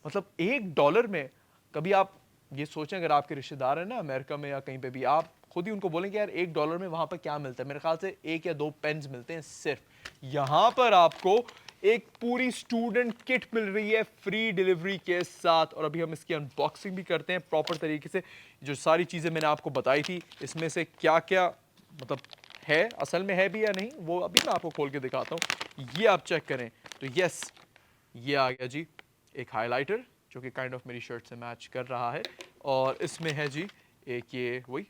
मतलब $1 में, कभी आप ये सोचें अगर आपके रिश्तेदार हैं ना अमेरिका में या कहीं पे भी, आप खुद ही उनको बोलेंगे यार $1 में वहां पर क्या मिलता है, मेरे ख्याल से 1 या 2 पेन्स मिलते हैं सिर्फ। यहां पर आपको एक पूरी स्टूडेंट किट मिल रही है फ्री डिलीवरी के साथ। और अभी हम इसकी अनबॉक्सिंग भी करते हैं प्रॉपर तरीके से। जो सारी चीजें मैंने आपको बताई थी, इसमें से क्या क्या मतलब है, असल में है भी या नहीं, वो अभी मैं आपको खोल के दिखाता हूँ। ये आप चेक करें तो यस, ये आ गया जी एक हाइलाइटर जो कि काइंड ऑफ मेरी शर्ट से मैच कर रहा है। और इसमें है जी एक ये वही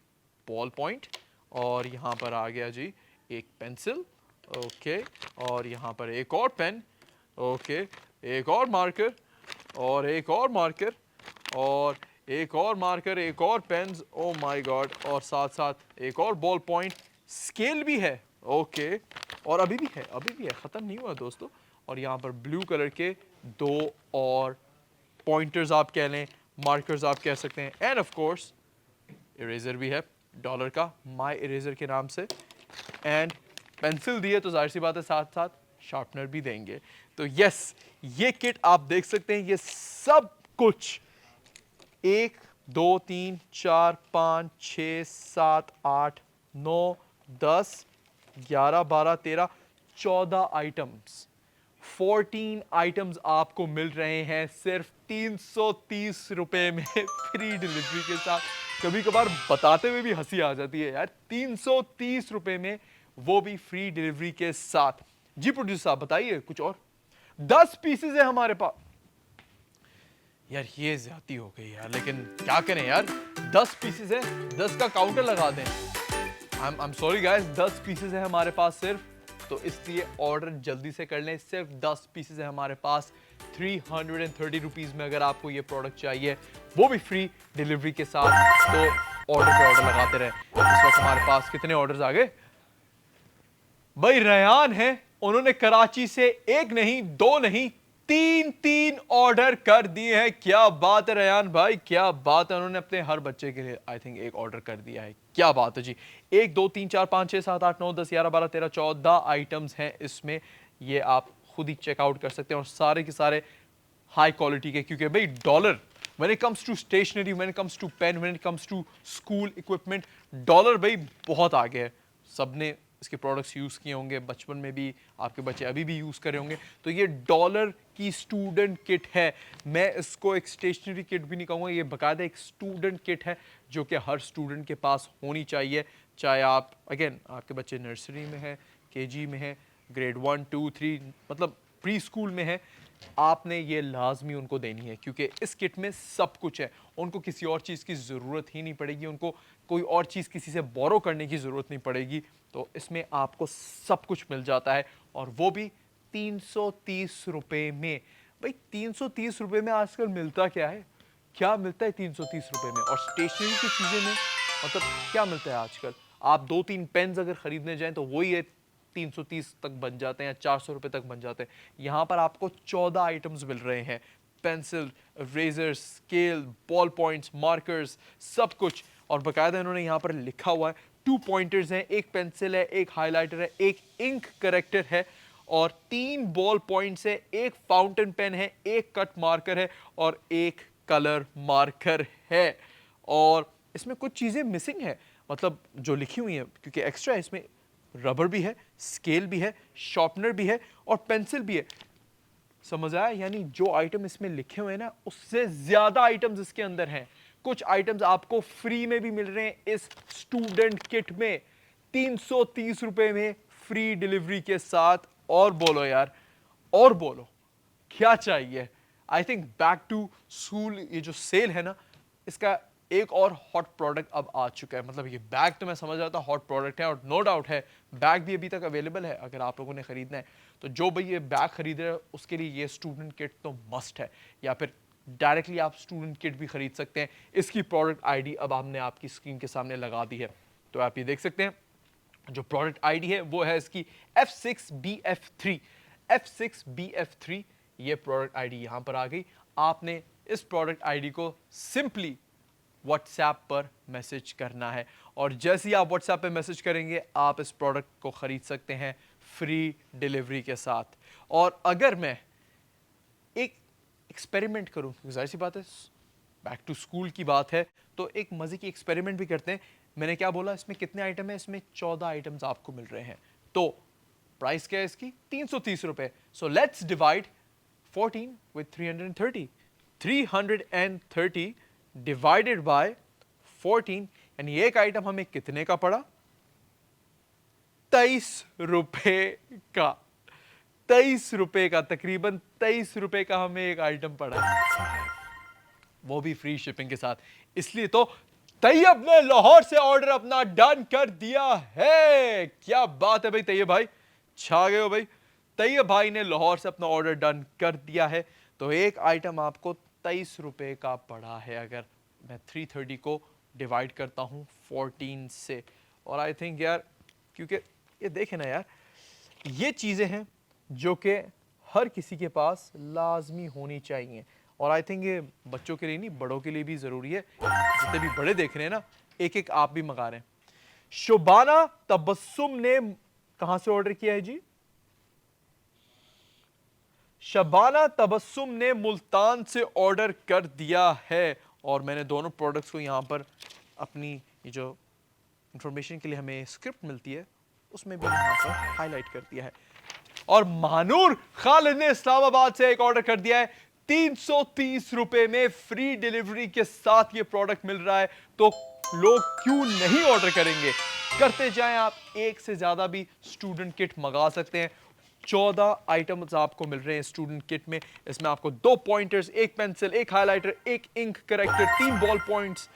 बॉल पॉइंट, और यहाँ पर आ गया जी एक पेंसिल, ओके, और यहाँ पर एक और पेन, ओके, एक और मार्कर, और एक और मार्कर, और एक और मार्कर, एक और पेन्स, ओ माय गॉड, और साथ साथ एक और बॉल पॉइंट, स्केल भी है, ओके, और अभी भी है, खत्म नहीं हुआ दोस्तों। और यहाँ पर ब्लू कलर के 2 और पॉइंटर्स आप कह लें, मार्कर्स आप कह सकते हैं, एंड ऑफ कोर्स इरेजर भी है डॉलर का, माय इरेजर के नाम से। एंड पेंसिल दी है तो जाहिर सी बात है साथ साथ शार्पनर भी देंगे। तो यस, ये किट आप देख सकते हैं, ये सब कुछ 1 2 3 4 5 6 7 8 9 10 11 12 13 14 आइटम्स, 14 आइटम्स आपको मिल रहे हैं सिर्फ 330 रुपए में फ्री डिलीवरी के साथ। कभी कभार बताते हुए भी हंसी आ जाती है यार, 330 रुपए में, वो भी फ्री डिलीवरी के साथ। जी प्रोड्यूसर साहब बताइए कुछ और। 10 पीसेस है हमारे पास। यार ये ज्यादा हो गई यार, लेकिन क्या करें यार, 10 पीसेस है, 10 का काउंटर लगा दें। I am sorry guys, 10 pieces है हमारे पास सिर्फ, तो इसलिए ऑर्डर जल्दी से कर लें। सिर्फ 10 पीसेस है हमारे पास 330 रुपीज में। अगर आपको ये प्रोडक्ट चाहिए, वो भी फ्री डिलीवरी के साथ, तो ऑर्डर पे ऑर्डर लगाते रहे। इस वक्त हमारे पास कितने ऑर्डर्स आ गए भाई? रेयान है, उन्होंने कराची से 1 नहीं 2 नहीं 3 ऑर्डर कर दिए हैं। क्या बात है रेयान भाई, क्या बात है। उन्होंने अपने हर बच्चे के लिए आई थिंक 1 ऑर्डर कर दिया है। क्या बात है जी। 1 2 3 4 5 6 7 8 9 10 11 12 13 14 आइटम्स हैं इसमें। ये आप खुद ही चेकआउट कर सकते हैं, और सारे के सारे हाई क्वालिटी के, क्योंकि भाई Dollar, when it comes to stationery, when it comes to pen, when it comes to school equipment, Dollar भाई बहुत आगे है। सबने इसके प्रोडक्ट्स यूज़ किए होंगे बचपन में भी, आपके बच्चे अभी भी यूज़ कर रहे होंगे। तो ये डॉलर की स्टूडेंट किट है। मैं इसको एक स्टेशनरी किट भी नहीं कहूँगा, ये बाकायदा एक स्टूडेंट किट है जो कि हर स्टूडेंट के पास होनी चाहिए। चाहे आप अगेन आपके बच्चे नर्सरी में है, केजी में है, ग्रेड 1 2 3 मतलब प्री स्कूल में है, आपने ये लाजमी उनको देनी है, क्योंकि इस किट में सब कुछ है। उनको किसी और चीज़ की ज़रूरत ही नहीं पड़ेगी, उनको कोई और चीज़ किसी से बोरो करने की ज़रूरत नहीं पड़ेगी। तो इसमें आपको सब कुछ मिल जाता है, और वो भी 330 रुपये में। भाई 330 रुपये में आजकल मिलता क्या है? क्या मिलता है 330 रुपये में? और स्टेशनरी की चीज़ें में मतलब क्या मिलता है आजकल? आप 2-3 पेन्स अगर खरीदने जाएं तो वही है 330 तक बन जाते हैं या 400 रुपये तक बन जाते हैं। यहाँ पर आपको 14 आइटम्स मिल रहे हैं, pencil, erasers, scale, ball points, markers, सब कुछ। और बाकायदा इन्होंने यहाँ पर लिखा हुआ है, 2 पॉइंटर्स हैं, 1 पेंसिल है, 1 हाइलाइटर है, 1 इंक करेक्टर है, और 3 बॉल पॉइंट्स है, 1 फाउंटेन पेन है, 1 कट मार्कर है, और 1 कलर मार्कर है। और इसमें कुछ चीज़ें मिसिंग है, मतलब जो लिखी हुई हैं, क्योंकि एक्स्ट्रा इसमें रबर भी है, स्केल भी है, शार्पनर भी है, और पेंसिल भी है। समझ आया? यानी जो आइटम इसमें लिखे हुए हैं ना, उससे ज्यादा आइटम्स इसके अंदर हैं। कुछ आइटम्स आपको फ्री में भी मिल रहे हैं इस स्टूडेंट किट में, 330 रुपए में फ्री डिलीवरी के साथ। और बोलो यार, और बोलो क्या चाहिए? I think back to school ये जो सेल है ना, इसका एक और हॉट प्रोडक्ट अब आ चुका है। मतलब ये बैग तो मैं समझ रहा था हॉट प्रोडक्ट है, और नो डाउट है बैग भी अभी तक अवेलेबल है अगर आप लोगों ने खरीदना है। तो जो भाई ये बैग खरीद रहे हैं उसके लिए ये स्टूडेंट किट तो मस्ट है, या फिर डायरेक्टली आप स्टूडेंट किट भी खरीद सकते हैं। इसकी प्रोडक्ट आईडी अब हमने आपकी स्क्रीन के सामने लगा दी है, तो आप ये देख सकते हैं। जो प्रोडक्ट आईडी है वो है इसकी F6BF3। F6BF3 ये प्रोडक्ट आईडी यहां पर आ गई। आपने इस प्रोडक्ट आईडी को सिंपली व्हाट्सएप पर मैसेज करना है, और जैसे ही आप व्हाट्सएप पर मैसेज करेंगे आप इस प्रोडक्ट को खरीद सकते हैं फ्री डिलीवरी के साथ। और अगर मैं एक एक्सपेरिमेंट करूं, क्योंकि जाहिर सी बात है बैक टू स्कूल की बात है, तो एक मजे की एक्सपेरिमेंट भी करते हैं। मैंने क्या बोला, इसमें कितने आइटम है? इसमें 14 आइटम्स आपको मिल रहे हैं। तो प्राइस क्या है इसकी? 330 रुपए। So let's divide 14 with 330। 330 divided by 14, यानी एक आइटम हमें कितने का पड़ा? 23 रुपए का। 23 रुपए का, तकरीबन 23 रुपए का हमें एक आइटम पड़ा है, वो भी फ्री शिपिंग के साथ। इसलिए तो तैयब ने लाहौर से ऑर्डर अपना डन कर दिया है। क्या बात है भाई, तैयब भाई छा गए हो भाई। तैयब भाई ने लाहौर से अपना ऑर्डर डन कर दिया है। तो एक आइटम आपको 23 रुपए का पड़ा है, अगर मैं 330 को डिवाइड करता हूं 14 से। और आई थिंक यार, क्योंकि ये देखें ना यार, ये चीज़ें हैं जो कि हर किसी के पास लाजमी होनी चाहिए। और आई थिंक ये बच्चों के लिए नहीं, बड़ों के लिए भी ज़रूरी है। जितने भी बड़े देख रहे हैं ना, एक एक आप भी मंगा रहे हैं। शुबाना तबस्सुम ने कहां से ऑर्डर किया है जी? शबाना तबस्सुम ने मुल्तान से ऑर्डर कर दिया है। और मैंने दोनों प्रोडक्ट्स को यहां पर अपनी ये जो इंफॉर्मेशन के लिए हमें स्क्रिप्ट मिलती है उसमें भी यहां पर हाईलाइट कर दिया है। और महानूर खालिद ने इस्लामाबाद से एक ऑर्डर कर दिया है 330 रुपए में फ्री डिलीवरी के साथ ये प्रोडक्ट मिल रहा है। तो लोग क्यों नहीं ऑर्डर करेंगे? करते जाएं आप, एक से ज्यादा भी स्टूडेंट किट मंगा सकते हैं। 14 आइटम्स आपको मिल रहे हैं स्टूडेंट किट में। इसमें आपको 2 pointers, 1 pencil, 1 highlighter, 1 ink corrector, 3 ball points,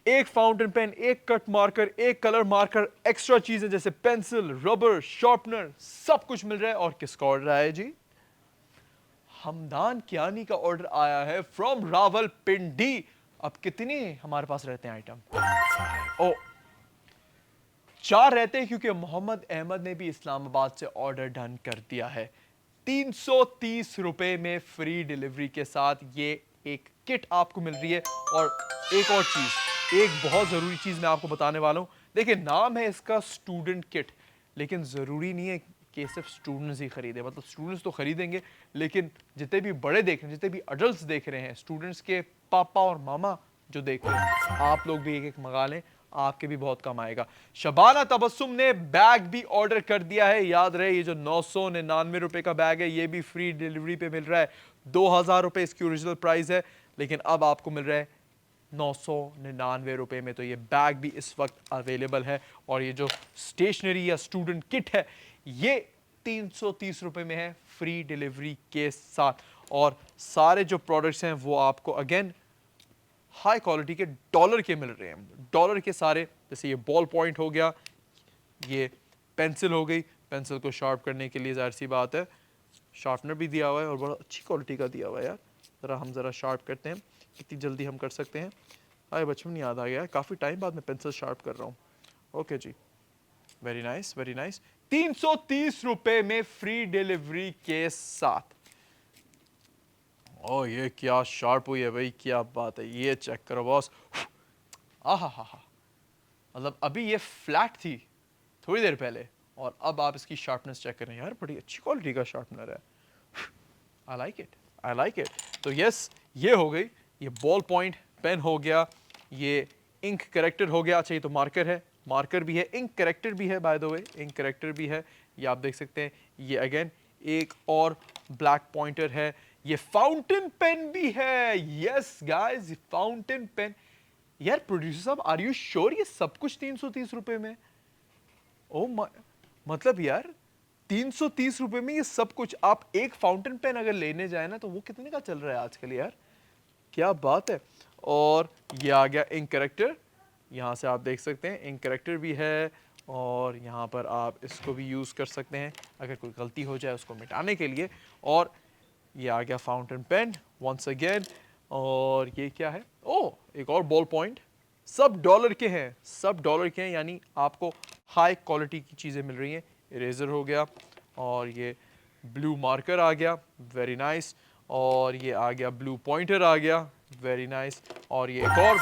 1 fountain pen, 1 cut marker, 1 colour marker, extra चीजें जैसे पेंसिल, रबर, शार्पनर, सब कुछ मिल रहा है। और किसका ऑर्डर आया है जी? हमदान कियानी का ऑर्डर आया है फ्रॉम रावलपिंडी। अब कितने हमारे पास रहते हैं आइटम? ओ, 4 रहते हैं क्योंकि मोहम्मद अहमद ने भी इस्लामाबाद से ऑर्डर डन कर दिया है। 330 रुपए में फ्री डिलीवरी के साथ ये एक किट आपको मिल रही है। और एक और चीज, एक बहुत जरूरी चीज मैं आपको बताने वाला हूं। देखिए, नाम है इसका स्टूडेंट किट, लेकिन जरूरी नहीं है कि सिर्फ स्टूडेंट्स ही खरीदे। मतलब स्टूडेंट्स तो खरीदेंगे, लेकिन जितने भी बड़े देख रहे हैं, जितने भी अडल्ट्स देख रहे हैं, स्टूडेंट्स के पापा और मामा जो देख रहे हैं, आप लोग भी एक एक मंगा लें, आपके भी बहुत कम आएगा। शबाना तबस्सुम ने बैग भी ऑर्डर कर दिया है। याद रहे, ये जो 999 रुपए का बैग है, ये भी फ्री डिलीवरी पे मिल रहा है। 2000 रुपए इसकी ओरिजिनल प्राइस है, लेकिन अब आपको मिल रहा है 999 रुपए में। तो ये बैग भी इस वक्त अवेलेबल है। और ये जो स्टेशनरी या स्टूडेंट किट है, ये 330 रुपए में है फ्री डिलीवरी के साथ। और सारे जो प्रोडक्ट्स हैं वो आपको अगेन हाई क्वालिटी के डॉलर के मिल रहे हैं। डॉलर के सारे, जैसे ये बॉल पॉइंट हो गया, ये पेंसिल हो गई, पेंसिल को शार्प करने के लिए जाहिर सी बात है शार्पनर भी दिया हुआ है और बड़ा अच्छी क्वालिटी का दिया हुआ है यार। ज़रा हम ज़रा शार्प करते हैं, कितनी जल्दी हम कर सकते हैं। आए बचपन याद आ गया, काफ़ी टाइम बाद मैं पेंसिल शार्प कर रहा हूँ। ओके जी, वेरी नाइस वेरी नाइस। 330 रुपए में फ्री डिलीवरी के साथ। ओ, ये क्या शार्प हुई है भाई, क्या बात है। ये चेक करो बॉस, आहा हा हा। मतलब अभी ये फ्लैट थी थोड़ी देर पहले, और अब आप इसकी शार्पनेस चेक करें यार, बड़ी अच्छी क्वालिटी का शार्पनर है। I like it, I like it. तो यस, ये हो गई, ये बॉल पॉइंट पेन हो गया, ये इंक करेक्टर हो गया। अच्छा, ये तो मार्कर है, मार्कर भी है, इंक करेक्टर भी है, by the way ink corrector भी है, ये आप देख सकते हैं। ये अगेन एक और ब्लैक पॉइंटर है, ये फाउंटेन पेन भी है। Yes guys, fountain pen. यार प्रोड्यूसर साहब, आर यू श्योर ये सब कुछ 330 रुपए में? ओ मतलब यार 330 रुपए में ये सब कुछ। आप एक फाउंटेन पेन अगर लेने जाए ना, तो वो कितने का चल रहा है आजकल यार, क्या बात है। और ये आ गया इंक करेक्टर, यहाँ से आप देख सकते हैं इंक करेक्टर भी है। और यहाँ पर आप इसको भी यूज़ कर सकते हैं अगर कोई गलती हो जाए उसको मिटाने के लिए। और ये आ गया फाउंटेन पेन वंस अगेन। और ये क्या है? ओह, एक और बॉल पॉइंट। सब डॉलर के हैं, सब डॉलर के हैं, यानी आपको हाई क्वालिटी की चीज़ें मिल रही हैं। इरेजर हो गया, और ये ब्लू मार्कर आ गया, वेरी नाइस। और ये आ गया ब्लू पॉइंटर आ गया, वेरी नाइस। और ये एक और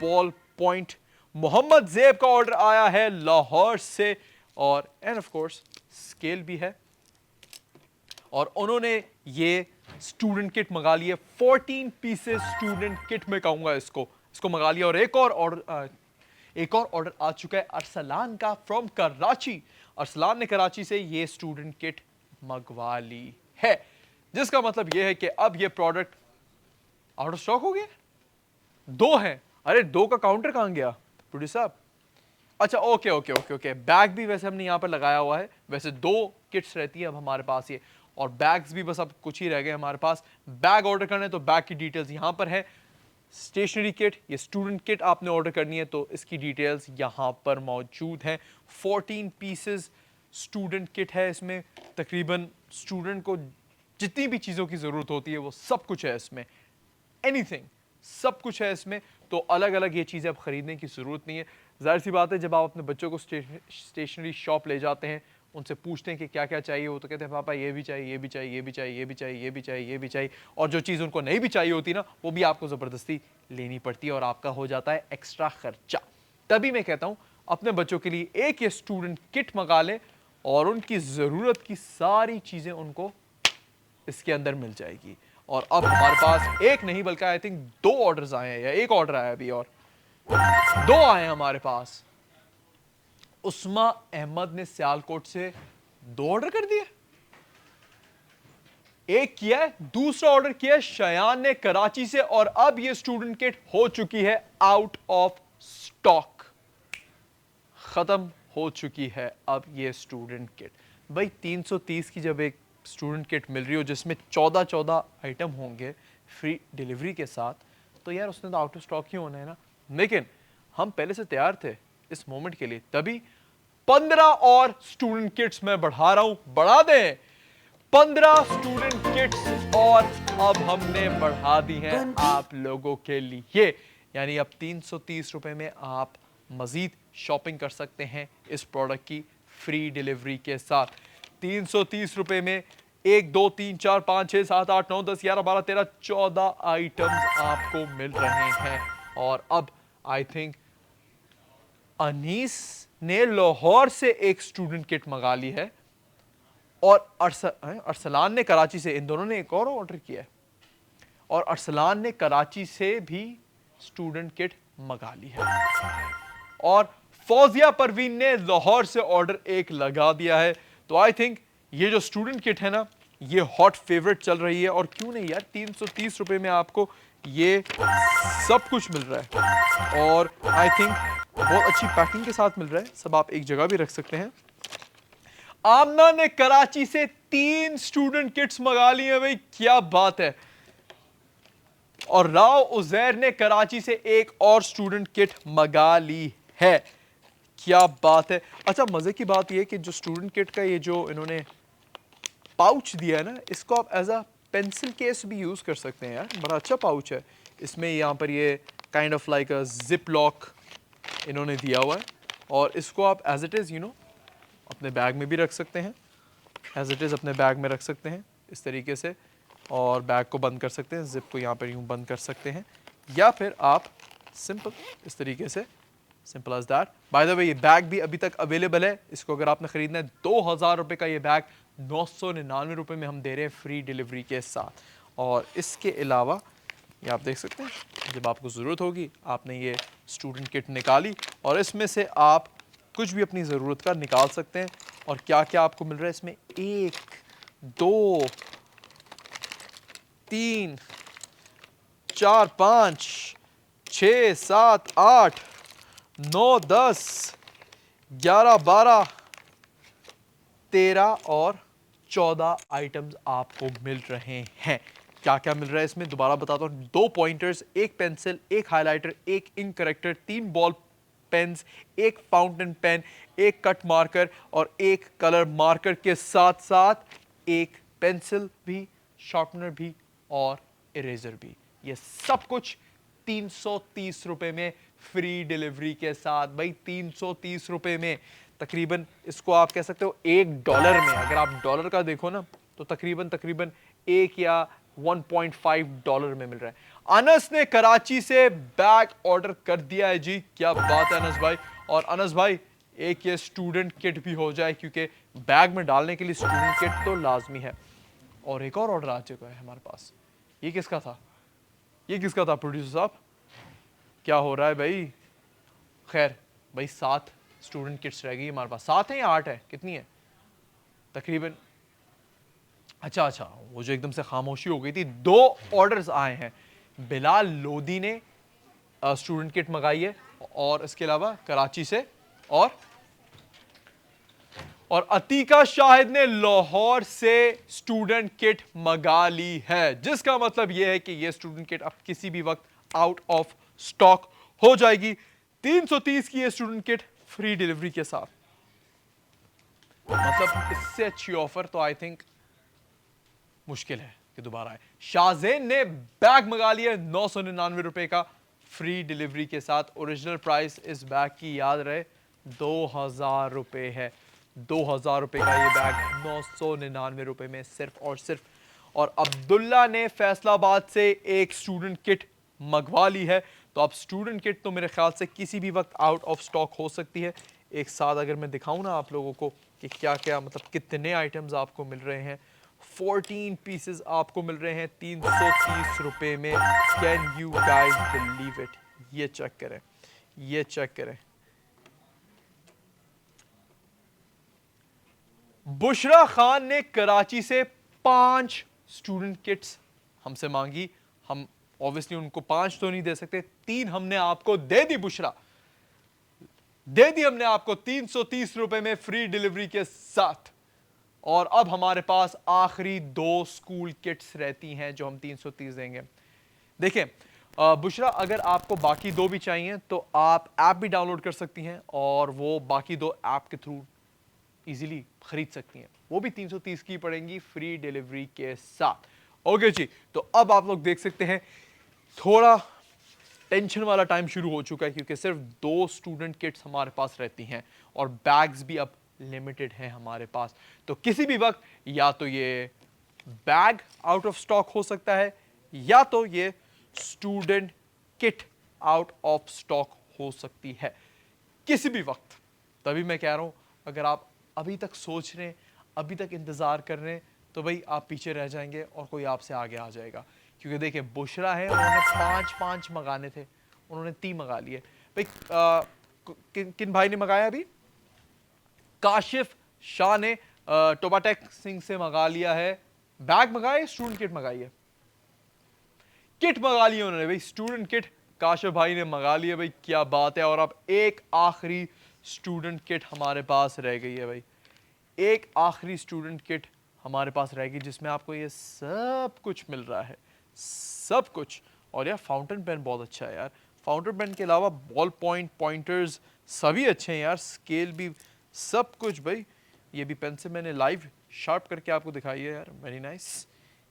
बॉल पॉइंट, मोहम्मद ज़ेब का ऑर्डर आया है लाहौर से। और एंड ऑफ कोर्स स्केल भी है। और उन्होंने ये स्टूडेंट किट मंगा ली है, 14 पीसेस स्टूडेंट किट में कहूंगा इसको मंगा लिया। और एक और ऑर्डर आ चुका है अरसलान का फ्रॉम कराची। अरसलान ने कराची से ये स्टूडेंट किट मंगवा ली है, जिसका मतलब ये है कि अब ये प्रोडक्ट आउट ऑफ स्टॉक हो गया। 2 हैं। अरे 2 का काउंटर कहां गया प्रोड्यूसर साहब? अच्छा, okay okay okay okay. Bag भी वैसे हमने यहाँ पर लगाया हुआ है। वैसे 2 किट्स रहती है अब हमारे पास ये, और बैग्स भी बस अब कुछ ही रह गए हमारे पास। बैग ऑर्डर करना है तो बैग की डिटेल्स यहाँ पर है। स्टेशनरी किट, ये स्टूडेंट किट आपने ऑर्डर करनी है तो इसकी डिटेल्स यहाँ पर मौजूद हैं। 14 पीसेस स्टूडेंट किट है। इसमें तकरीबन स्टूडेंट को जितनी भी चीज़ों की ज़रूरत होती है वो सब कुछ है इसमें, एनीथिंग, सब कुछ है इसमें। तो अलग अलग ये चीज़ें अब ख़रीदने की ज़रूरत नहीं है। जाहिर सी बात है जब आप अपने बच्चों को स्टेशनरी शॉप ले जाते हैं, उनसे पूछते हैं कि क्या क्या चाहिए हो, तो कहते हैं पापा ये भी चाहिए, ये भी चाहिए, ये भी चाहिए, ये भी चाहिए, ये भी चाहिए, ये भी चाहिए, और जो चीज़ उनको नहीं भी चाहिए होती ना, वो भी आपको ज़बरदस्ती लेनी पड़ती है और आपका हो जाता है एक्स्ट्रा खर्चा। तभी मैं कहता हूँ अपने बच्चों के लिए एक ये स्टूडेंट किट मंगा लें और उनकी ज़रूरत की सारी चीज़ें उनको इसके अंदर मिल जाएगी। और अब हमारे पास एक नहीं बल्कि आई थिंक 2 ऑर्डर्स आए हैं, या एक ऑर्डर आया अभी और 2 आए हैं हमारे पास। उस्मा अहमद ने सियालकोट से 2 ऑर्डर कर दिए, एक किया है, दूसरा ऑर्डर किया है शयान ने कराची से, और अब ये स्टूडेंट किट हो चुकी है आउट ऑफ स्टॉक, खत्म हो चुकी है अब ये स्टूडेंट किट। भाई 330 की जब एक स्टूडेंट किट मिल रही हो जिसमें 14 आइटम होंगे फ्री डिलीवरी के साथ, तो यार उसने तो आउट ऑफ स्टॉक ही होना है ना। लेकिन हम पहले से तैयार थे इस मोमेंट के लिए, तभी 15 और स्टूडेंट किट्स मैं बढ़ा रहा हूं, बढ़ा दें 15 स्टूडेंट किट्स और अब हमने बढ़ा दी हैं आप लोगों के लिए। यानी अब 330 रुपए में आप मजीद शॉपिंग कर सकते हैं इस प्रोडक्ट की फ्री डिलीवरी के साथ। 330 रुपए में 1 2 3 4 5 6 7 8 9 10 11 12 13 14 आइटम्स आपको मिल रहे हैं। और अब आई थिंक अनीस ने लाहौर से एक स्टूडेंट किट मंगा ली है और अरसलान ने कराची से, इन दोनों ने एक और ऑर्डर किया है, और अरसलान ने कराची से भी स्टूडेंट किट मंगा ली है, और फौजिया परवीन ने लाहौर से ऑर्डर एक लगा दिया है। तो आई थिंक ये जो स्टूडेंट किट है ना, ये हॉट फेवरेट चल रही है। और क्यों नहीं यार, 330 रुपए में आपको ये सब कुछ मिल रहा है और आई थिंक बहुत अच्छी पैकिंग के साथ मिल रहा है। सब आप एक जगह भी रख सकते हैं। आमना ने कराची से 3 स्टूडेंट किट्स मंगा ली है, भाई क्या बात है। और राव उजैर ने कराची से एक और स्टूडेंट किट मंगा ली है, क्या बात है। अच्छा मजे की बात यह कि जो स्टूडेंट किट का ये जो इन्होंने पाउच दिया है ना, इसको आप एज अ पेंसिल केस भी यूज कर सकते हैं यार, बड़ा अच्छा पाउच है। इसमें यहाँ पर ये kind of like a zip lock इन्होंने दिया हुआ है, और इसको आप एज इट इज़ अपने बैग में भी रख सकते हैं, एज इट इज़ अपने बैग में रख सकते हैं इस तरीके से, और बैग को बंद कर सकते हैं, जिप को यहाँ पर यूँ बंद कर सकते हैं, या फिर आप सिंपल इस तरीके से, simple as that. By the way ये बैग भी अभी तक अवेलेबल है, इसको अगर आपने खरीदना है 2000 रुपये का ये बैग 999 रुपये में हम दे रहे हैं फ्री डिलीवरी के साथ। और इसके अलावा ये आप देख सकते हैं, जब आपको ज़रूरत होगी आपने ये स्टूडेंट किट निकाली और इसमें से आप कुछ भी अपनी ज़रूरत का निकाल सकते हैं। और क्या क्या आपको मिल रहा है इसमें, 1 2 3 4 5 6 7 8 9 10 11 12 13 और 14 आइटम्स आपको मिल रहे हैं। क्या क्या मिल रहा है इसमें दोबारा बताता हूँ, 2 pointers, 1 pencil, 1 highlighter, 1 ink corrector, 3 ball pens, 1 fountain pen, 1 cut marker और 1 कलर मार्कर के साथ साथ 1 पेंसिल भी, शार्पनर भी और इरेजर भी। ये सब कुछ 330 रुपए में फ्री डिलीवरी के साथ। भाई 330 रुपए में तकरीबन, इसको आप कह सकते हो $1 में, अगर आप डॉलर का देखो ना तो तकरीबन 1 या 1.5 डॉलर में मिल रहा है। अनस ने कराची से बैग ऑर्डर कर दिया है जी, क्या बात है अनस भाई। और अनस भाई एक ये स्टूडेंट किट भी हो जाए, क्योंकि बैग में डालने के लिए स्टूडेंट किट तो लाजमी है। और एक और ऑर्डर आ चुका है हमारे पास, ये किसका था, ये किसका था प्रोड्यूसर साहब, क्या हो रहा है भाई। खैर भाई 7 स्टूडेंट किट्स रह गई हमारे पास, 7 है या 8 है, कितनी है तकरीबन। अच्छा वो जो एकदम से खामोशी हो गई थी, 2 ऑर्डर्स आए हैं। बिलाल लोधी ने स्टूडेंट किट मंगाई है, और इसके अलावा कराची से, और अतीका शाहिद ने लाहौर से स्टूडेंट किट मंगा ली है, जिसका मतलब यह है कि यह स्टूडेंट किट अब किसी भी वक्त आउट ऑफ स्टॉक हो जाएगी। 330 की यह स्टूडेंट किट फ्री डिलीवरी के साथ, मतलब इससे अच्छी ऑफर तो आई थिंक मुश्किल है कि दोबारा है। शाहजेन ने बैग मंगा लिया 999 रुपए का फ्री डिलीवरी के साथ। ओरिजिनल प्राइस इस बैग की याद रहे 2000 रुपये है। 2000 रुपये का ये बैग 999 रुपये में सिर्फ और सिर्फ। और अब्दुल्ला ने फैसलाबाद से एक स्टूडेंट किट मंगवा ली है। तो अब स्टूडेंट किट तो मेरे ख्याल से किसी भी वक्त आउट ऑफ स्टॉक हो सकती है। एक साथ अगर मैं दिखाऊं ना आप लोगों को कि क्या क्या मतलब कितने आइटम्स आपको मिल रहे हैं। 14 पीसेस आपको मिल रहे हैं 330 रुपये में। Can you guys believe it? ये चेक करें, ये चेक करें। बुशरा खान ने कराची से 5 स्टूडेंट किट्स हमसे मांगी। हम ऑब्वियसली उनको 5 तो नहीं दे सकते, 3 हमने आपको दे दी। बुशरा दे दी हमने आपको 330 रुपए में फ्री डिलीवरी के साथ। और अब हमारे पास आखिरी 2 स्कूल किट्स रहती हैं जो हम 330 देंगे। देखिए बुशरा, अगर आपको बाकी 2 भी चाहिए तो आप ऐप भी डाउनलोड कर सकती हैं और वो बाकी 2 ऐप के थ्रू इजीली खरीद सकती हैं। वो भी 330 की पड़ेंगी फ्री डिलीवरी के साथ। ओके जी, तो अब आप लोग देख सकते हैं थोड़ा टेंशन वाला टाइम शुरू हो चुका है क्योंकि सिर्फ 2 स्टूडेंट किट्स हमारे पास रहती हैं और बैग्स भी अब लिमिटेड हैं हमारे पास। तो किसी भी वक्त या तो ये बैग आउट ऑफ स्टॉक हो सकता है या तो ये student kit out of stock हो सकती है किसी भी वक्त। तभी मैं कह रहा हूं, अगर आप अभी तक सोच रहे हैं, अभी तक इंतजार कर रहे हैं, तो भाई आप पीछे रह जाएंगे और कोई आपसे आगे आ जाएगा। क्योंकि देखिए बुशरा है, उन्होंने 5 मंगाने थे, उन्होंने 3 मंगा लिए। भाई किन भाई ने मंगाया अभी? काशिफ शाह ने टोबाटेक सिंह से मंगा लिया है। बैग मंगाए, स्टूडेंट किट मंगाई है? किट मंगा ली उन्होंने भाई, स्टूडेंट किट काशिफ भाई ने मंगा लिया। भाई क्या बात है। और अब एक आखिरी स्टूडेंट किट हमारे पास रह गई है भाई, एक आखिरी स्टूडेंट किट हमारे पास रहेगी जिसमें आपको ये सब कुछ मिल रहा है, सब कुछ। और यार फाउंटेन पेन बहुत अच्छा है यार। फाउंटेन पेन के अलावा बॉल पॉइंट, पॉइंटर्स सभी अच्छे हैं यार, स्केल भी, सब कुछ भाई। ये भी पेंसिल मैंने लाइव शार्प करके आपको दिखाई है यार, वेरी नाइस।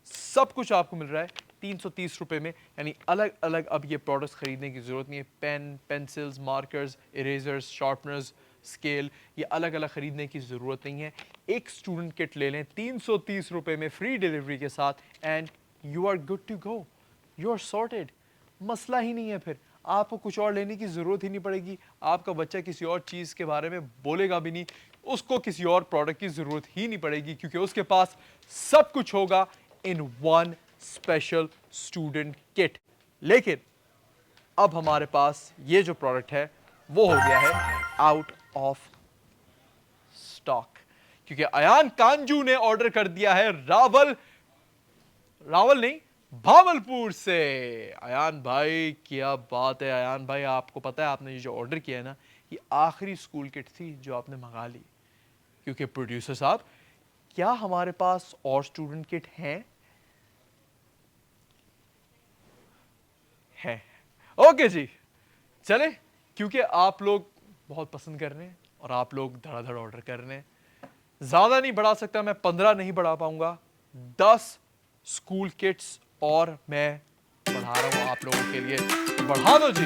सब कुछ आपको मिल रहा है 330 रुपये में। यानी अलग अलग अब ये प्रोडक्ट्स खरीदने की ज़रूरत नहीं है। Pen, pencils, markers, erasers, sharpeners, scale, ये अलग अलग खरीदने की ज़रूरत नहीं है। एक स्टूडेंट किट ले लें 330 रुपये में फ्री डिलीवरी के साथ and you are good to go, you are sorted. मसला ही नहीं है, फिर आपको कुछ और लेने की ज़रूरत ही नहीं पड़ेगी। आपका बच्चा किसी और चीज़ के बारे में बोलेगा भी नहीं, उसको किसी और प्रोडक्ट की ज़रूरत ही नहीं पड़ेगी क्योंकि उसके पास सब कुछ होगा in one special student kit. लेकिन अब हमारे पास ये जो प्रोडक्ट है वो हो गया है आउट ऑफ स्टॉक क्योंकि अयान कांजू ने ऑर्डर कर दिया है रावल नहीं, भावलपुर से। अयान भाई क्या बात है। अयान भाई आपको पता है आपने ये जो ऑर्डर किया है ना, ये आखिरी स्कूल किट थी जो आपने मंगा ली। क्योंकि प्रोड्यूसर साहब, क्या हमारे पास और स्टूडेंट किट हैं? है। ओके जी, चले, क्योंकि आप लोग बहुत पसंद कर रहे हैं और आप लोग धड़ाधड़ ऑर्डर कर रहे हैं। ज्यादा नहीं बढ़ा सकता मैं, 15 नहीं बढ़ा पाऊंगा, 10 स्कूल किट्स और मैं बढ़ा रहा हूं आप लोगों के लिए। बढ़ा दो जी,